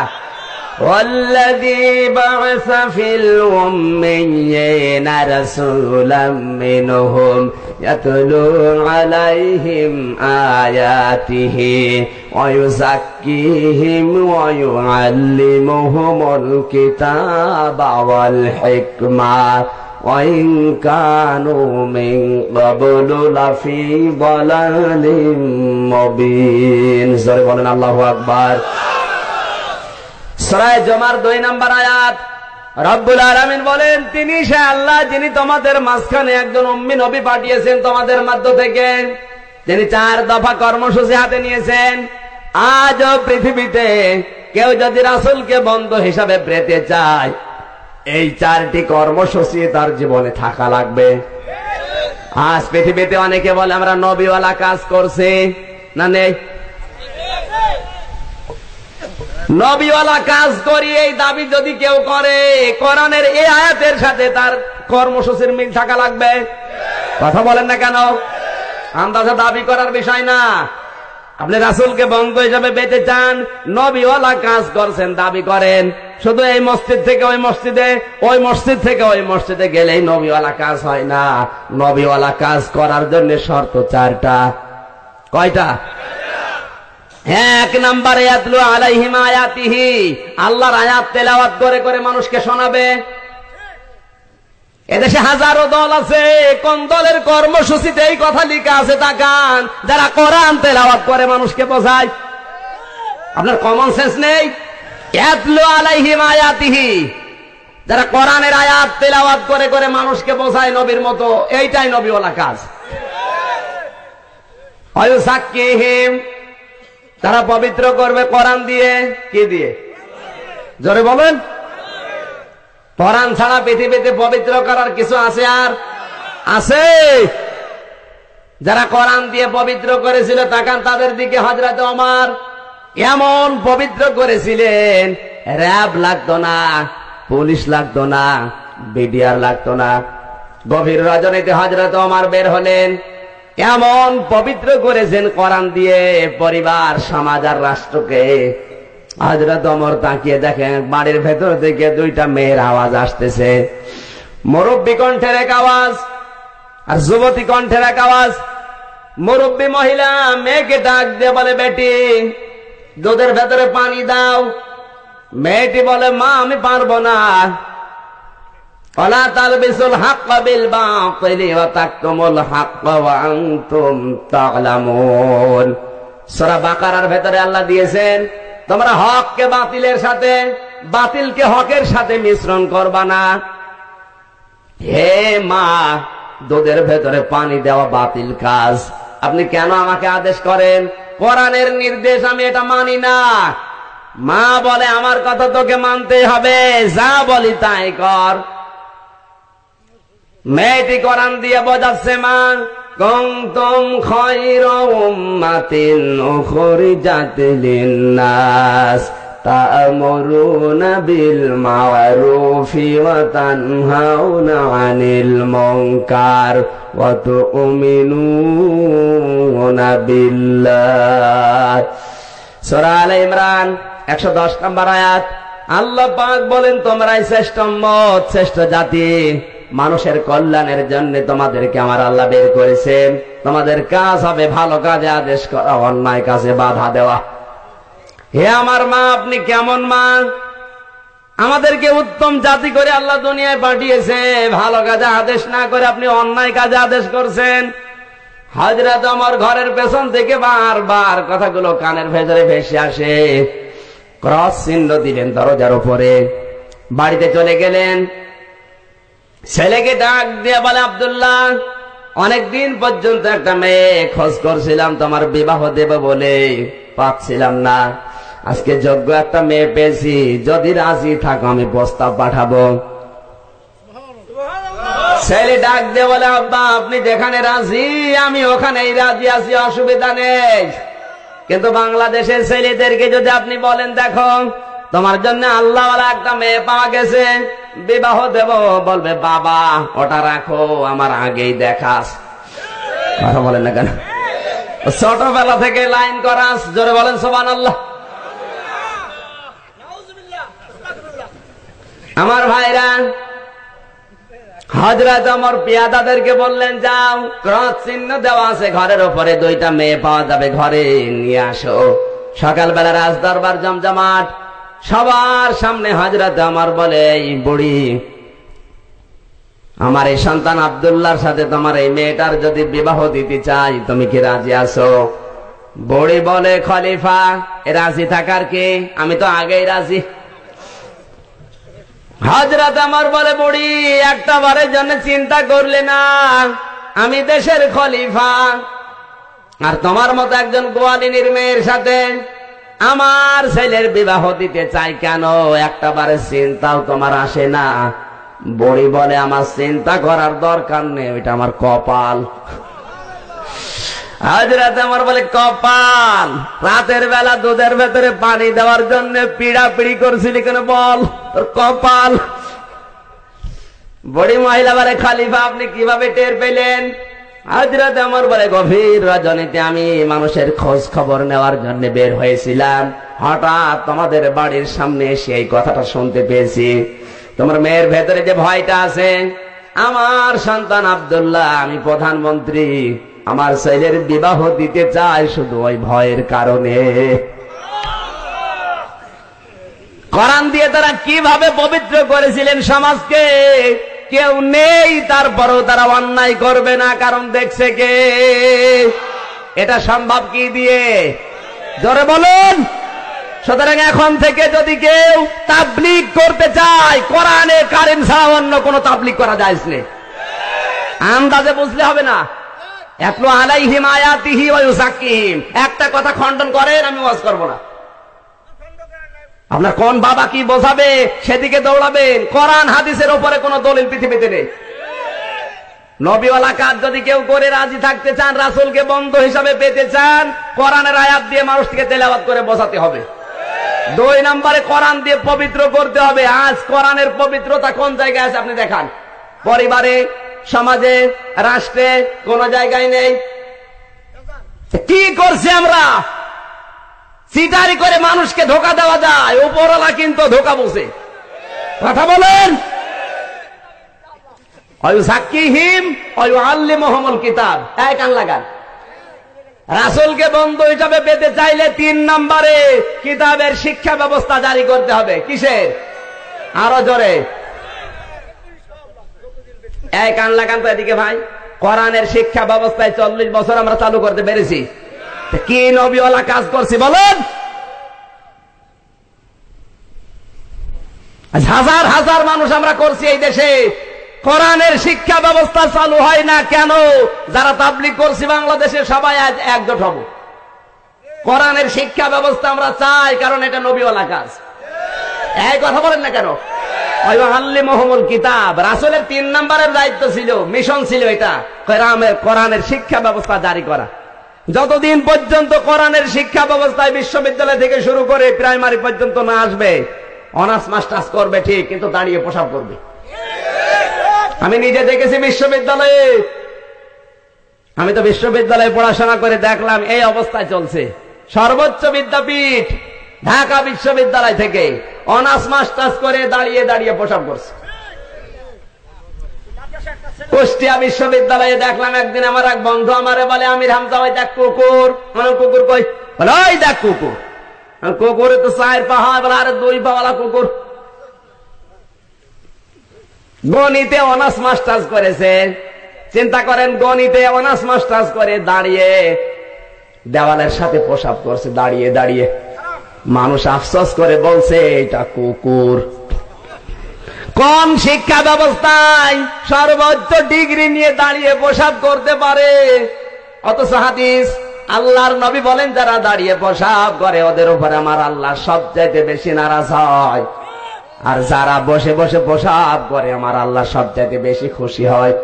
والذي بعث في الأميين رسولا منهم يتلو عليهم آياته ويزكيهم ويعلمهم الكتاب والحكمة وإن كانوا من قبل لفي ضلال مبين। জোরে বলেন আল্লাহু আকবার। সূরা জুমার 2 নম্বর আয়াত। রব্বুল আলামিন বলেন তিনি সে আল্লাহ যিনি তোমাদের মাঝখানে একজন উম্মি নবী পাঠিয়েছেন তোমাদের মধ্য থেকে। তিনি 4 দফা কর্মসূচি হাতে নিয়েছেন। আজও পৃথিবীতে কেউ যদি রাসূলকে বন্ধু হিসাবে পেতে চায়, এই 4টি কর্মসূচি তার জীবনে থাকা লাগবে। আজ পৃথিবীতে অনেকে বলে আমরা নবীওয়ালা কাজ করছি, না নেই? নবীওয়ালা কাজ করি এই দাবি যদি কেউ করে, কোরআনের এই আয়াতের সাথে তার কর্মসূচির মিল থাকা লাগবে। কথা বলেন না কেন? আন্দাজে দাবি করার বিষয় না। আপনি রাসূলকে বন্ধু হিসাবে পেতে চান, নবীওয়ালা কাজ করছেন দাবি করেন। শুধু এই মসজিদ থেকে ওই মসজিদে, ওই মসজিদ থেকে ওই মসজিদে গেলেই নবীওয়ালা কাজ হয় না। নবীওয়ালা কাজ করার জন্য শর্ত 4টা। কয়টা? 1 নম্বরে ইয়াতলু আলাইহিম আয়াতিহি, আল্লাহর আয়াত তেলাওয়াত করে করে মানুষকে শোনাবে। এদেশে হাজারো দল আছে, কোন দলের কর্মসূচিতে এই কথা লেখা আছে তাকান, যারা কোরআন তেলাওয়াত করে মানুষকে বোঝায়। আপনার কমন সেন্স নেই? ইয়াতলু আলাইহিম আয়াতিহি, যারা কোরআনের আয়াত তেলাওয়াত করে করে মানুষকে বোঝায় নবীর মতো, এইটাই নবীওয়ালা কাজ। ওয়ায়ুযাক্কিহিম, তারা পবিত্র করবে কোরআন দিয়ে। কি দিয়ে? জোরে বলেন। কোরআন ছাড়া পৃথিবীতে পবিত্র করার কিছু আছে? আর আছে? যারা কোরআন দিয়ে পবিত্র করেছিল তাকান তাদের দিকে। হযরত ওমর এমন পবিত্র করেছিলেন, র‍্যাব লাগতো না, পুলিশ লাগতো না, বিডিআর লাগতো না। গভীর রজনীতে হযরত ওমর বের হলেন, এমন পবিত্র করেছেন কোরআন দিয়ে পরিবার, সমাজ আর রাষ্ট্রকে। হযরত ওমর তাকিয়ে দেখেন বাড়ির ভেতর থেকে দুইটা মেয়ের আওয়াজ আসতেছে। মুরব্বী কণ্ঠের এক আওয়াজ আর যুবতী কণ্ঠের এক আওয়াজ। মুরব্বী মহিলা মেয়েকে ডাক দিয়ে বলে, বেটি দুধের ভেতরে পানি দাও। মেয়েটি বলে, মা আমি পারবো না। ওয়ালা তালবিসুল হাক্কা বিল বাতিলি ওয়া তাকতুমুল হাক্কা ওয়া আনতুম তা'লামুন। সূরা বাকারার ভেতরে আল্লাহ দিয়েছেন, তোমরা হককে বাতিলের সাথে, বাতিলকে হকের সাথে মিশ্রণ করবা না। হে মা, দুধের ভেতরে পানি দেওয়া বাতিল কাজ, আপনি কেন আমাকে আদেশ করেন? কোরআনের নির্দেশ আমি এটা মানি না। মা বলে, আমার কথা তোকে মানতে হবে, যা বলি তাই কর। মেয়েটি কোরআন দিয়ে বোঝাচ্ছে, মা কুনতুম খায়রা উম্মাতিন উখরিজাত লিন-নাস তা'মুরুনা বিল মা'রুফি ওয়া তানহাউনা আনিল মুনকার ওয়া তু'মিনুনা বিল্লাহ। সূরা আলে ইমরান 110 নম্বর আয়াত। আল্লাহ পাক বলেন, তোমরাই শ্রেষ্ঠ উম্মত, শ্রেষ্ঠ জাতি। মানুষের কল্যাণের জন্য তোমাদেরকে আমার আল্লাহ বের করেছেন। তোমাদের কাজ হবে ভালো কাজে আদেশ করা, অন্যায় কাজে বাধা দেওয়া। হে আমার মা, আপনি কেমন মা? আমাদেরকে উত্তম জাতি করে আল্লাহ দুনিয়ায় পাঠিয়েছে, ভালো কাজে আদেশ না করে আপনি অন্যায় কাজে আদেশ করছেন। হযরত ওমর ঘরের পেছন থেকে বারবার কথাগুলো কানের ভেতরে ভেসে আসে। ক্রস চিহ্ন দিলেন দরজার উপরে, বাড়িতে চলে গেলেন। ছেলেকে ডাক দিয়ে বলে, আব্দুল্লাহ, অনেকদিন পর্যন্ত একটা মেয়ে খোঁজ করছিলাম তোমার বিবাহ দেব বলে, পাচ্ছিলাম না। আজকে যোগ্য একটা মেয়ে পেয়েছি, যদি রাজি থাকো আমি প্রস্তাব পাঠাবো। ছেলে ডাক দিয়ে বলে, আব্বা আপনি যেখানে রাজি আমি ওখানেই রাজি আছি, অসুবিধা নেই। কিন্তু বাংলাদেশের ছেলেদেরকে যদি আপনি বলেন, দেখো তোমার জন্য আল্লাহওয়ালা একটা মেয়ে পাওয়া গেছে, বিবাহ দেব, বলবে বাবা ওটা রাখো, আমার আগেই দেখাস। কথা বলেন না কেন? ছোটবেলা থেকে লাইন করাস, জোরে বলেন সুবহানাল্লাহ। আমার ভাইরা, হযরত ওমর পিয়াদাদেরকে বললেন, যাও ক্রস চিহ্ন দেওয়া আছে ঘরের উপরে, দুইটা মেয়ে পাওয়া যাবে, ঘরে নিয়ে আসো। সকালবেলা রাজ দরবার জমজমাট, সবার সামনে হযরত ওমর বলে, এই বুড়ি, আমার এই সন্তান আব্দুল্লাহর সাথে তোমার এই মেয়েটার যদি বিবাহ দিতে চাই, তুমি কি রাজি আছো? বুড়ি বলে, খলিফা রাজি থাকার কি, আমি তো আগেই রাজি। হযরত ওমর বলে, বুড়ি একটা বারের জন্য চিন্তা করলে না, আমি দেশের খলিফা, আর তোমার মতো একজন গোয়ালিনীর মেয়ের সাথে আমার ছেলের বিবাহ দিতে চাই কেন? একটা বারের চিন্তাও তোমার আসে না? বুড়ি বলে, আমার চিন্তা করার দরকার নেই, ওইটা আমার কপাল। হযরত ওমর বলে, কপাল? রাতের বেলা দুধের ভেতরে পানি দেওয়ার জন্য পিড়াপিড়ি করছিলি কেন বল, তোর কপাল। বুড়ি মহিলা বলে, খলিফা আপনি কিভাবে টের পেলেন? হযরত ওমর বলে, গভীর রজনীতে আমি মানুষের খোঁজ খবর নেওয়ার জন্য বের হয়েছিলাম, হঠাৎ তোমাদের বাড়ির সামনে এসে এই কথাটা শুনতে পেয়েছি। তোমার মেয়ের ভেতরে যে ভয়টা আছে, আমার সন্তান আব্দুল্লাহ, আমি প্রধানমন্ত্রী, আমার ছেলের বিবাহ দিতে চাই শুধু ওই ভয়ের কারণে। কোরআন দিয়ে তারা কিভাবে পবিত্র করেছিলেন সমাজকে, কেউ নেই, তারপরেও তারা অন্যায় করবে না, কারণ দেখছে কে? এটা সম্ভব কি দিয়ে? জোরে বলুন। সুতরাং এখন থেকে যদি কেউ তাবলীগ করতে চায়, কোরআনে কারিম ছাড়া অন্য কোন তাবলীগ করা যায় না। আন্দাজে বুঝলে হবে না। ইয়াতলু আলাইহিম আয়াতিহি ওয়া ইউযাক্কিহিম, একটা কথা খণ্ডন করেন, আমি ওয়াজ করব না। আপনার কোন বাবা কি বোঝাবে সেদিকে দৌড়াবেন। কোরআন হাদিসের উপরে কোন দলিল পৃথিবীতে নেই। নবীওয়ালা কাজ যদি কেউ করে রাজি থাকতে চান, রাসূলকে বন্ধু হিসাবে পেতে চান, কোরআনের আয়াত দিয়ে মানুষকে তেলাওয়াত করে বোঝাতে হবে। 2 নম্বরে কোরআন দিয়ে পবিত্র করতে হবে। আজ কোরআনের পবিত্রতা কোন জায়গায় আছে আপনি দেখান? পরিবারে, সমাজে, রাষ্ট্রে কোন জায়গায় নেই। কি করছি আমরা? চিটারি করে মানুষকে ধোকা দেওয়া যায়, উপরওয়ালা কিন্তু ধোকা বসে। কথা বলেন। অয়ুযাক্কিহিম ওয়ায়ুআল্লিমুহুমুল কিতাব। এই কান লাগান। রাসূলকে বন্ধু হিসাবে পেতে চাইলে 3 নম্বরে কিতাবের শিক্ষা ব্যবস্থা জারি করতে হবে। কিসের? আরো জোরে। এই কান লাগান তো এদিকে ভাই। কোরআনের শিক্ষা ব্যবস্থায় 40 বছর আমরা চালু করতে পেরেছি। কি নবীওয়ালা কাজ করছি বলেন? হাজার হাজার মানুষ আমরা করছি এই দেশে। কোরআনের শিক্ষা ব্যবস্থা চালু হয় না কেন? যারা তাবলীগ করছি বাংলাদেশে সবাই আজ একজোট হব। কোরআনের শিক্ষা ব্যবস্থা আমরা চাই, কারণ এটা নবীওয়ালা কাজ। এই কথা বলেন না কেন? ওয়ায়ুআল্লিমুহুমুল কিতাব। রাসূলের 3 নম্বরের দায়িত্ব ছিল, মিশন ছিল এটা, কোরআনের শিক্ষা ব্যবস্থা জারি করা। যতদিন পর্যন্ত কোরআনের শিক্ষা ব্যবস্থায় বিশ্ববিদ্যালয় থেকে শুরু করে প্রাইমারি পর্যন্ত না আসবে, অনার্স মাস্টার্স করবে ঠিক, কিন্তু দাঁড়িয়ে পোশাক করবে। আমি নিজে দেখেছি বিশ্ববিদ্যালয়ে। আমি তো বিশ্ববিদ্যালয়ে পড়াশোনা করে দেখলাম এই অবস্থায় চলছে। সর্বোচ্চ বিদ্যাপীঠ ঢাকা বিশ্ববিদ্যালয় থেকে অনার্স মাস্টার্স করে দাঁড়িয়ে দাঁড়িয়ে পোশাক করছে। কুষ্টিয়া বিশ্ববিদ্যালয়ে দেখলাম একদিন আমার এক বন্ধু আমারে বলে, আমির হামজা ভাই দেখ কুকুর। মানে কুকুর কই? বলে ওই দেখ কুকুর। কুকুরে তো 4 পা হয়, বলে আরে 2 পাওয়ালা কুকুর। গণিতে অনার্স মাস্টার্স করেছে। চিন্তা করেন, গণিতে অনার্স মাস্টার্স করে দাঁড়িয়ে দেওয়ালের সাথে প্রসাব করছে দাঁড়িয়ে দাঁড়িয়ে। মানুষ আফসোস করে বলছে এটা কুকুর। কোন শিক্ষা ব্যবস্থায় সর্বোচ্চ ডিগ্রি নিয়ে দাঁড়িয়ে প্রসাব করতে পারে? অথচ হাদিস, আল্লাহর নবী বলেন যারা দাঁড়িয়ে প্রসাব করে ওদের উপরে আমার আল্লাহ সবচাইতে বেশি নারাজ হয়, আর যারা বসে বসে প্রসাব করে আমার আল্লাহ সবচাইতে বেশি খুশি হয়।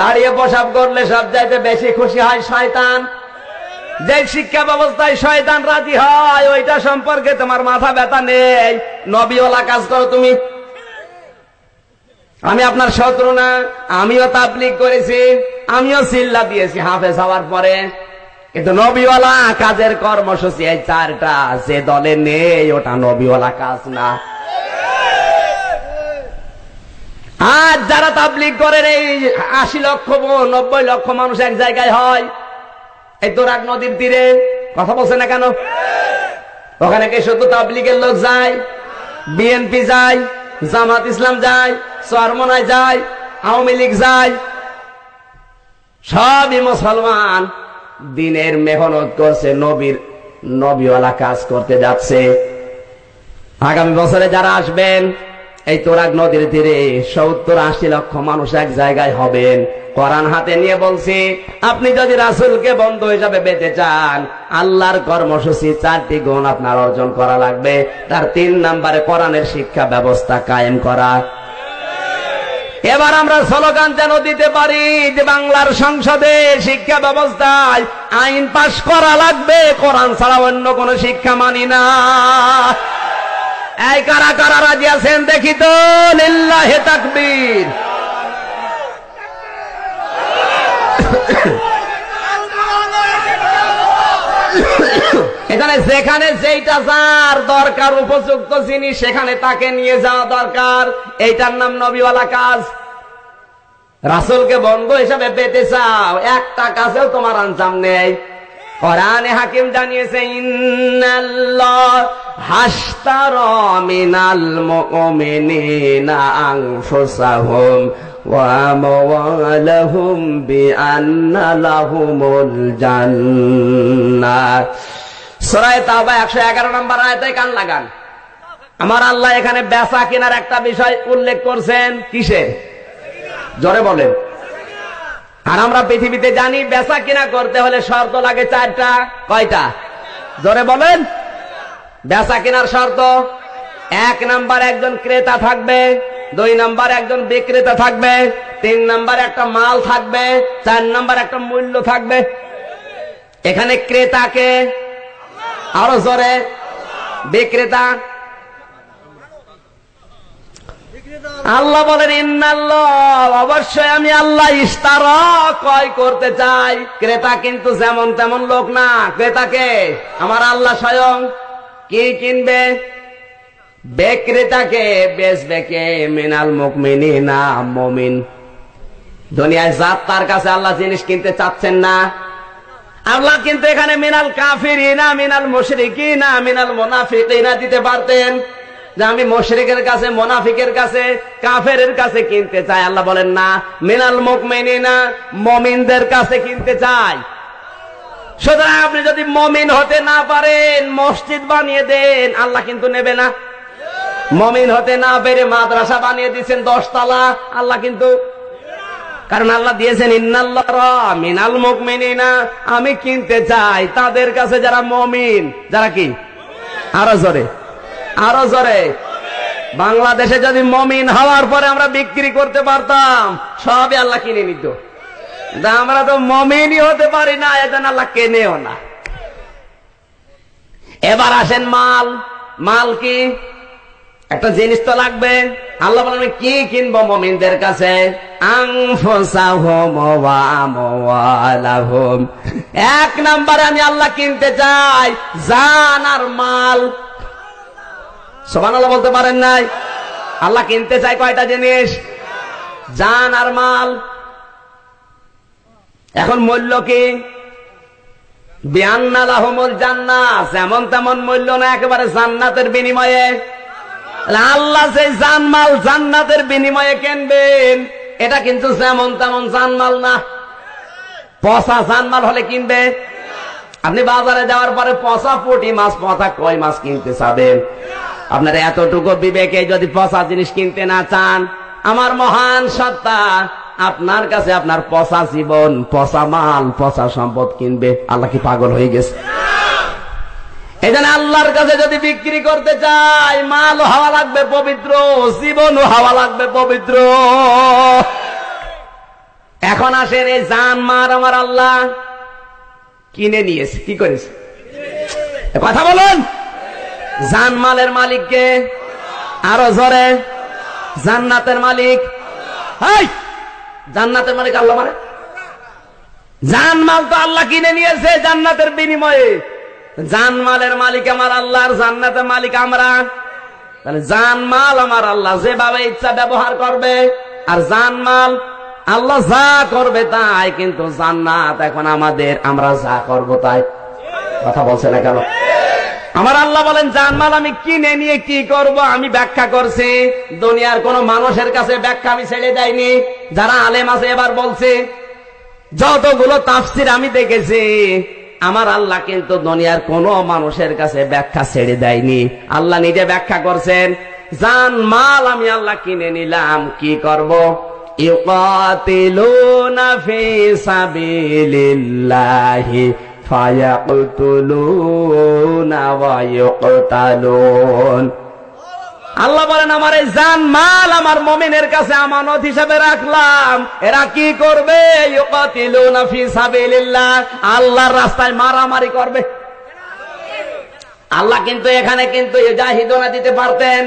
দাঁড়িয়ে প্রসাব করলে সবচাইতে বেশি খুশি হয় শয়তান। যে শিক্ষা ব্যবস্থায় শয়তান রাজি হয় ওইটা সম্পর্কে তোমার মাথা ব্যথা নেই। নবীওয়ালা কাজ করো তুমি। আমি আপনার শত্রু না, আমিও তাবলীগ করেছি, আমিও সিল্লা দিয়েছি হাফেজ হওয়ার পরে, কিন্তু নবীওয়ালা কাজের কর্মসূচি এই 4টা যে দলে নেই ওটা নবীওয়ালা কাজ না। আজ যারা তাবলীগ করেন এই 80 লক্ষ 90 লক্ষ মানুষ এক জায়গায় হয় এই তোরাক নদীর তীরে। কথা বলছে না কেন? ওখানে কি শুধু তাবলীগের লোক যায়? বিএনপি যায়, জামাত ইসলাম যায়, চরমনায় যায়, আওয়ামী লীগ যায়, সবই মুসলমান। দিনের মেহনত করছে, নবীওয়ালা কাজ করতে যাচ্ছে। আগামী বছরে যারা আসবেন এই তোরাক নদীর তীরে 70-80 লক্ষ মানুষ এক জায়গায় হবেন। কোরআন হাতে নিয়ে বলছি, আপনি যদি রাসূলকে বন্ধু হিসাবে পেতে চান, আল্লাহর কর্মসূচি 4টি গুণ আপনার অর্জন করা লাগবে। তার 3 নম্বরে কোরআনের শিক্ষা ব্যবস্থা কায়েম করা। এবার আমরা স্লোগান যেন দিতে পারি যে বাংলার সংসদে শিক্ষা ব্যবস্থায় আইন পাশ করা লাগবে, কোরআন ছাড়া অন্য কোন শিক্ষা মানি না। এই কারা কারা রাজি আছেন দেখি তো? লিল্লাহি তাকবীর। এখানে যেখানে যেইটা যার দরকার উপযুক্ত জিনিস সেখানে তাকে নিয়ে যাওয়া দরকার। এইটার নাম নবীওয়ালা কাজ। রাসূলকে বন্ধু হিসাবে পেতে চাও, একটা কাজেও তোমার আঞ্জাম নেই। কোরআনে হাকিম জানিয়েছে, ইন্নাল্লাহ হাশতারা মিনাল মুমিনিনা আনফুসাহুম ওয়া আমওয়ালাহুম বিআন্না লাহুমুল জান্নাহ। সূরা তাওবা 111 নম্বর আয়াতে কান লাগান। আমার আল্লাহ এখানে বেচা কেনার একটা বিষয় উল্লেখ করছেন। কিসের? জোরে বলেন। আর আমরা পৃথিবীতে জানি বেচা কিনা করতে হলে শর্ত লাগে 4টা। কয়টা? জোরে বলেন। বেচা কেনার শর্ত, 1 নাম্বার একজন ক্রেতা থাকবে, 2 নাম্বার একজন বিক্রেতা থাকবে, 3 নাম্বার একটা মাল থাকবে, 4 নাম্বার একটা মূল্য থাকবে। এখানে ক্রেতাকে আরো জোরে, বিক্রেতা আল্লাহ বলেন ইন্নাল্লাহ, অবশ্যই আমি আল্লাহ ইশতারা ক্রয় করতে চাই। ক্রেতা কিন্তু যেমন তেমন লোক না, ক্রেতাকে আমার আল্লাহ স্বয়ং। কি কিনবে? বিক্রেতাকে বেচবে কে? মিনাল মুমিনিনা, মুমিন। দুনিয়ায় জাত তার কাছে আল্লাহ জিনিস কিনতে চাচ্ছেন না। আল্লাহ কিন্তু এখানে মিনাল কাফিরিনা, মিনাল মুশরিকিনা, মিনাল মুনাফিকিনা দিতে পারতেন, যে আমি মুশরিকের কাছে, মুনাফিকের কাছে, কাফেরের কাছে কিনতে চাই। আল্লাহ বলেন না, মিনাল মুমিনিনা, মুমিনদের কাছে কিনতে চাই। সুতরাং আপনি যদি মুমিন হতে না পারেন, মসজিদ বানিয়ে দেন, আল্লাহ কিন্তু নেবে না। মুমিন হতে না পেরে মাদ্রাসা বানিয়ে দিয়েছেন 10 তলা, আল্লাহ কিন্তু, কারণ আল্লাহ দিয়েছেন ইন্নাল্লাহ মিনাল মুমিনিনা, আমি কিনতে চাই তাদের কাছে যারা মুমিন। যারা কি? আরো জোরে, আরো জোরে। বাংলাদেশে যদি মুমিন হওয়ার পরে আমরা বিক্রি করতে পারতাম, সবই আল্লাহ কিনে নিত। আমরা তো মুমিনই হতে পারি না, এজন্য আল্লাহ কেনেও না। এবার আসেন মাল। মাল কি? একটা জিনিস তো লাগবে। আল্লাহ বলেন কি কিনবো মুমিনদের কাছে? আনফুসাহুম ওয়া আমওয়ালাহুম। এক নম্বরে আমি আল্লাহ কিনতে চাই জান আর মাল। সুবহানাল্লাহ বলতে পারেন নাই? আল্লাহ কিনতে চাই কয়টা জিনিস? জান আর মাল। এখন মূল্য কি? বিআন্না লাহুমুল জান্নাহ, যেমন তেমন মূল্য না, একেবারে জান্নাতের বিনিময়ে। আল্লাহ যে জানমাল জান্নাতের বিনিময়ে কিনবেন, এটা কিন্তু যেমন তেমন জানমাল না। পচা জানমাল হলে কিনবে? আপনি বাজারে যাওয়ার পরে পচা পুঁটি মাছ, পচা কই মাছ কিনতে চাবেন? আপনার এতটুকু বিবেকে যদি পচা জিনিস কিনতে না চান, আমার মহান সত্তা আপনার কাছে আপনার পচা জীবন, পচা মাল, পচা সম্পদ কিনবে? আল্লাহ কি পাগল হয়ে গেছে? এই জন্য আল্লাহর কাছে যদি বিক্রি করতে চাই, মাল হওয়া লাগবে পবিত্র, জীবন হওয়া লাগবে পবিত্র। এখন আসেন, এই জান মাল আমার আল্লাহ কিনে নিয়েছে। কি করেছে? কথা বলুন। জান মালের মালিককে? আরো জোরে। জান্নাতের মালিক? জান্নাতের মালিক আল্লাহ। মানে জান মাল তো আল্লাহ কিনে নিয়েছে জান্নাতের বিনিময়ে। জান মালের মালিক আমার আল্লাহ, আর জান্নাতের মালিক আমরা। তাহলে জান মাল আমার আল্লাহ যেভাবে ইচ্ছা ব্যবহার করবে, আর জান মাল আল্লাহ যা করবে তাই। কিন্তু জান্নাত এখন আমাদের, আমরা যা করব তাই। কথা বলছে না কেন? আমার আল্লাহ বলেন জানমাল আমি কিনে নিয়ে কি করব? আমি ব্যাখ্যা করছি, দুনিয়ার কোন মানুষের কাছে ব্যাখ্যা আমি ছেড়ে দেয়নি। যারা আলেম আছে এবার বলছে, যতগুলো তাফসির আমি দেখেছি, আমার আল্লাহ কিন্তু দুনিয়ার কোন মানুষের কাছে ব্যাখ্যা ছেড়ে দেয়নি। আল্লাহ নিজে ব্যাখ্যা করছেন, জান মাল আমি আল্লাহ কিনে নিলাম, কি করব? ইউকাতিলুনা ফি সাবিলিল্লাহি ফায়াকতুলুনা ওয়া ইউকতালুন। আল্লাহ বলেন আমার এই জান মাল আমার মুমিনের কাছে আমানত হিসেবে রাখলাম। এরা কি করবে? ইউকাতিলুনা ফি সাবিলিল্লাহ, আল্লাহর রাস্তায় মারামারি করবে। আল্লাহ কিন্তু এখানে কিন্তু ইউজাহিদুনা দিতে পারতেন।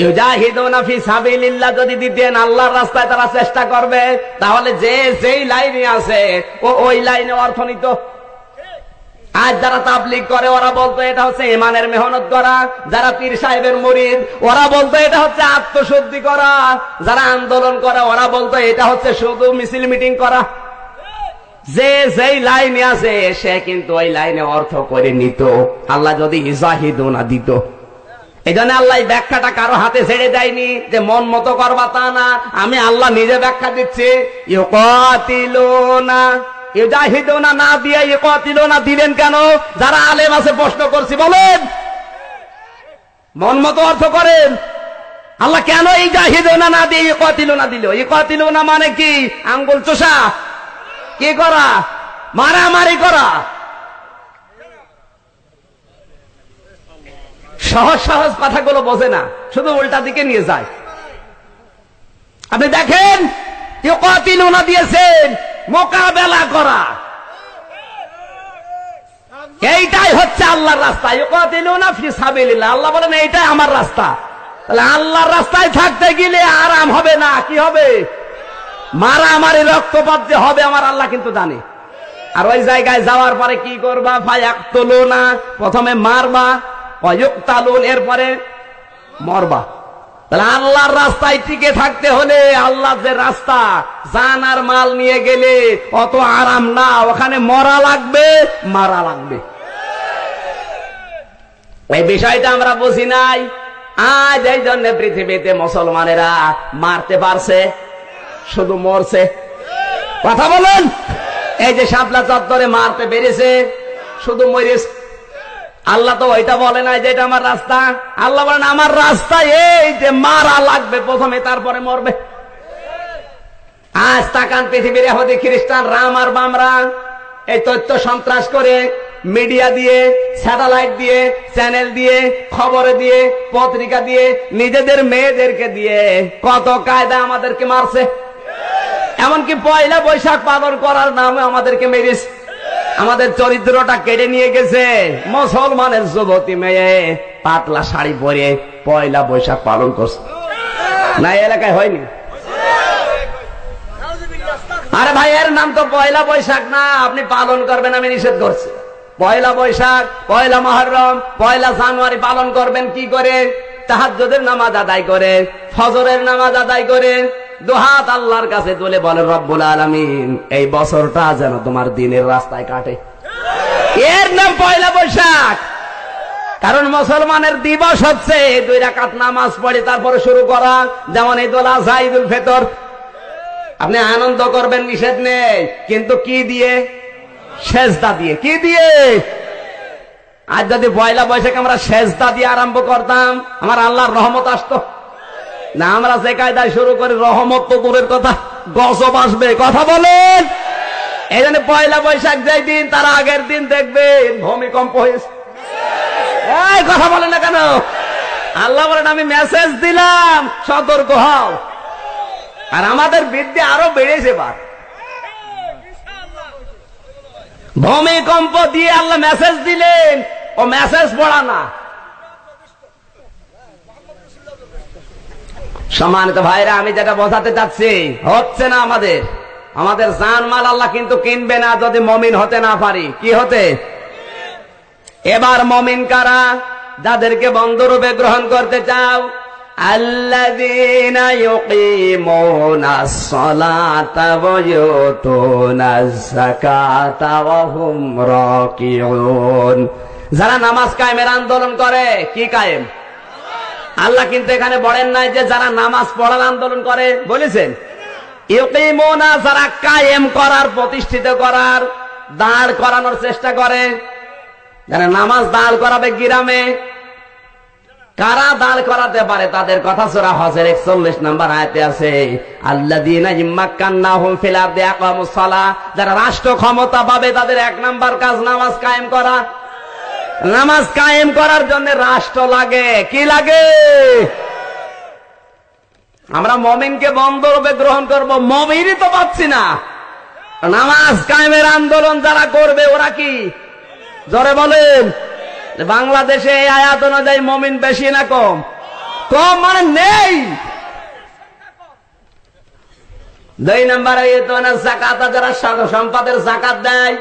ইউজাহিদুনা ফি সাবিলিল্লাহ যদি দিতেন, আল্লাহর রাস্তায় তারা চেষ্টা করবে, তাহলে যে যেই লাইনে আছে ও ওই লাইনে অর্থ নিত। আজ যারা তাবলীগ করে ওরা বলতো এটা হচ্ছে ইমানের মেহনত করা, যারা পীর সাহেবের মুরিদ ওরা বলতো এটা হচ্ছে আত্মশুদ্ধি করা, যারা আন্দোলন করে ওরা বলতো এটা হচ্ছে শুধু মিছিল মিটিং করা। যে যেই লাইনে আছে সে কিন্তু ওই লাইনে অর্থ করে নিত, আল্লাহ যদি ইজাহিদুনা দিত। এই জন্য আল্লাহ ব্যাখ্যাটা কারো হাতে ছেড়ে দেয়নি যে মন মতো করবা তা না, আমি আল্লাহ নিজে ব্যাখ্যা দিচ্ছি। ইউকাতিলুনা ইউজাহিদুনা না দিয়ে ইউকাতিলুনা দিলেন কেন? যারা আলেম আছে প্রশ্ন করছি, বলেন মন মতো অর্থ করেন। আল্লাহ কেন ইউজাহিদুনা না দিয়ে ইউকাতিলুনা দিল? ইউকাতিলুনা মানে কি? আঙ্গুল চোষা, কি করা? মারামারি করা। সহজ সহজ কথাগুলো বোঝে না, শুধু উল্টা দিকে নিয়ে যায়। আপনি দেখেন ইউকাতিলুনা দিয়েছেন মোকাবেলা করা, এইটাই হচ্ছে আল্লাহর রাস্তা। ইউকাতিলুনা ফি সাবিলিল্লাহ, আল্লাহ বলেন এইটাই আমার রাস্তা। তাহলে আল্লাহর রাস্তায় থাকতে গেলে আরাম হবে না, কি হবে? মারামারি রক্তপাত যে হবে আমার আল্লাহ কিন্তু জানে। আর ওই জায়গায় যাওয়ার পরে কি করবা? ফায়াকতুলুনা, প্রথমে মারবা, ওয়ায়ুকতালুন, এরপরে মরবা। তাহলে আল্লাহর রাস্তায় টিকে থাকতে হলে, আল্লাহ যে রাস্তা, জান আর মাল নিয়ে গেলে অত আরাম না, ওখানে মরা লাগবে, মারা লাগবে। এই বিষয়টা আমরা বুঝি নাই। আজ এই জন্য পৃথিবীতে মুসলমানেরা মারতে পারছে, শুধু মরছে। কথা বলেন। এই যে শাপলা চত্বরে মারতে পেরেছে, শুধু মরেছে। আল্লাহ তো ওইটা বলে নাই যে এটা আমার রাস্তা। আল্লাহ বলেন আমার রাস্তা এই যে মারা লাগবে প্রথমে, তারপরে মরবে। আজ তাকান পৃথিবীর ইহুদি খ্রিস্টান রাম আর বামরা এই তথ্য সন্ত্রাস করে, মিডিয়া দিয়ে, স্যাটেলাইট দিয়ে, চ্যানেল দিয়ে, খবরে দিয়ে, পত্রিকা দিয়ে, নিজেদের মেয়েদেরকে দিয়ে কত কায়দা আমাদেরকে মারছে। এমনকি পয়লা বৈশাখ পালন করার নামে আমাদেরকে মেরেছে। আমাদের চরিত্রটা কেড়ে নিয়ে গেছে। মুসলমানের যুবতী মেয়ে পাতলা শাড়ি পরে পয়লা বৈশাখ পালন করছে না? এলাকায় হয়নি? আরে ভাই, এর নাম তো পয়লা বৈশাখ না, আপনি পালন করবেন আমি নিষেধ করছি। পয়লা বৈশাখ, পয়লা মুহররম, পয়লা জানুয়ারি পালন করবেন কি করে? তাহাজ্জুদের নামাজ আদায় করে, ফজরের নামাজ আদায় করে, দুহাত আল্লাহর কাছে তুলে বলে রব্বুল আলামিন এই বছরটা যেন তোমার দিনের রাস্তায় কাটে। এর নাম পয়লা বৈশাখ। কারণ মুসলমানের দিবস হচ্ছে 2 রাকাত নামাজ পড়ে তারপরে শুরু করা। যেমন ঈদুল আযহা, ঈদুল ফিতর। আপনি আনন্দ করবেন, নিষেধ নেই, কিন্তু কি দিয়ে? সেজদা দিয়ে। কি দিয়ে? আজ যদি পয়লা বৈশাখ আমরা সেজদা দিয়ে আরম্ভ করতাম, আমার আল্লাহর রহমত আসতো না। আমরা যে কায়দায় শুরু করি, রহমত তো দূরের কথা, গজব আসবে। কথা বলেন। এই জন্য পয়লা বৈশাখ যেই দিন, তার আগের দিন দেখবেন ভূমিকম্প হয়েছে। এই কথা বলেন না কেন? আল্লাহ বলেন আমি মেসেজ দিলাম, সতর্ক হও। আর আমাদের বিদ্যা আরো বেড়েছে। ভূমিকম্প দিয়ে আল্লাহ মেসেজ দিলেন, ও মেসেজ পড়া না। সম্মানিত ভাইরা, আমি যেটা বোঝাতে চাচ্ছি হচ্ছে না। আমাদের জানমাল আল্লাহ কিন্তু কিনবে না যদি মমিন হতে না পারি। কি হতে? এবার মমিন কারা? যাদেরকে বন্ধুরূপে গ্রহণ করতে চাও। আল্লাযীনা ইউকিমুনাস সালাতা ওয়া ইউতুনাজ যাকাতা ওয়া হুম রাকিউন। যারা নামাজ কায়েমের আন্দোলন করে। কি কায়েম? আল্লাহ কিন্তু এখানে বলেন নাই যে যারা নামাজ পড়ার আন্দোলন করে, বলেছেন ইউকিমুনা, যারা কায়েম করার, প্রতিষ্ঠিত করার, দাঁড় করানোর চেষ্টা করে। যারা নামাজ দাঁড় করাবে গ্রামে, কারা দাঁড় করাতে পারে তাদের কথা সূরা হজের 41 নম্বর আয়াতে আছে। আল্লাযীনা ইম্মাক্কান্নাহুম ফিল আরদি আকামুস সালাহ। যারা রাষ্ট্র ক্ষমতা পাবে তাদের 1 নম্বর কাজ নামাজ কায়েম করা। নামাজ কায়েম করার জন্য রাষ্ট্র লাগে। কি লাগে? আমরা মুমিনকে বন্ধুরূপে গ্রহণ করব, মুমিনই তো পাচ্ছি না। নামাজ কায়েমের আন্দোলন যারা করবে ওরা কি? জোরে বলেন। বাংলাদেশে এই আয়াত অনুযায়ী মুমিন বেশি না কম? কম মানে নেই। 2 নম্বরে যাকাত, যারা সম্পদের যাকাত দেয়।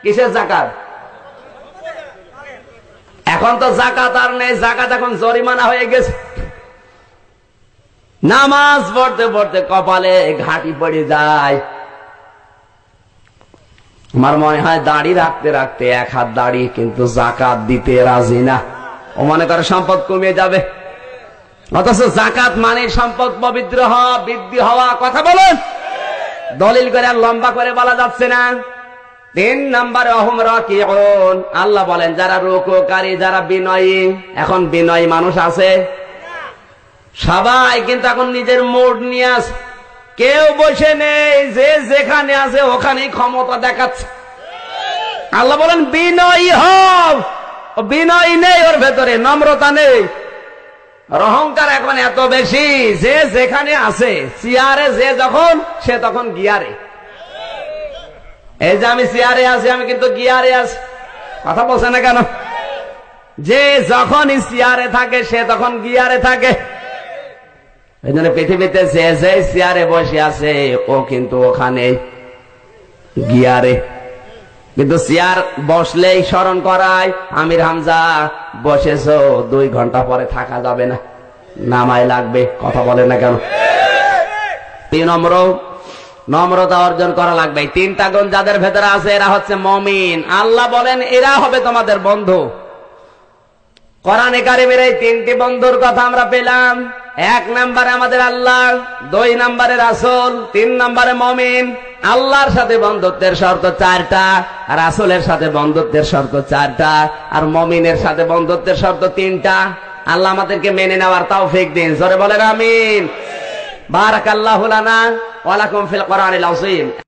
কিসের যাকাত? এখন তো যাকাত আর নেই, যাকাত এখন জরিমানা হয়ে গেছে। নামাজ পড়তে পড়তে কপালে ঘাঁটি পড়ে যায়। আমার মনে হয় দাড়ি রাখতে রাখতে 1 হাত দাড়ি, কিন্তু যাকাত দিতে রাজি না। ও মনে করে সম্পদ কমে যাবে, অথচ যাকাত মানে সম্পদ পবিত্র হওয়া, বৃদ্ধি হওয়া। কথা বলেন। দলিল করে আর লম্বা করে বলা যাচ্ছে না। 3 নম্বরে ওহুম রাকিউন। আল্লাহ বলেন যারা রুকুকারী, যারা বিনয়ী। এখন বিনয়ী মানুষ আছে? সবাই কিন্তু এখন নিজের মুড নিয়ে আসে। কেউ বসে নেই, যে যেখানে আছে ওখানেই ক্ষমতা দেখাচ্ছে। আল্লাহ বলেন বিনয়ী হও। বিনয়ী নেই ওর ভেতরে, নম্রতা নেই। অহংকার এখন এত বেশি, যে যেখানে আছে, চেয়ারে যে যখন, সে তখন গিয়ারে। এই যে আমি চেয়ারে আছি, আমি কিন্তু গিয়ারে আছি। কথা বলছে না কেন? যে যখন চেয়ারে থাকে সে তখন গিয়ারে থাকে। এই জন্য পৃথিবীতে যে যে চেয়ারে বসে আছে ও কিন্তু ওখানে গিয়ারে, কিন্তু চেয়ার বসলেই স্মরণ করায় আমির হামজা বসেছো 2 ঘন্টা পরে থাকা যাবে না, নামাই লাগবে। কথা বলে না কেন? 3 নম্রতা অর্জন করা লাগবে। 3টা গুণ যাদের ভেতরে আছে এরা হচ্ছে মুমিন। আল্লাহ বলেন এরা হবে তোমাদের বন্ধু। কোরআনে কারিমের এই 3টি বন্ধুর কথা আমরা পেলাম। 1 নম্বরে আমাদের আল্লাহ, 2 নম্বরে রাসূল, 3 নম্বরে মুমিন। আল্লাহর সাথে বন্ধুত্বের শর্ত 4টা, রাসূলের সাথে বন্ধুত্বের শর্ত 4টা, আর মুমিনের সাথে বন্ধুত্বের শর্ত 3টা। আল্লাহ আমাদেরকে মেনে নেওয়ার তৌফিক দিন। জোরে বলেন আমিন। বারাকাল্লাহু লানা ওয়া লাকুম ফিল কোরআনিল আযীম।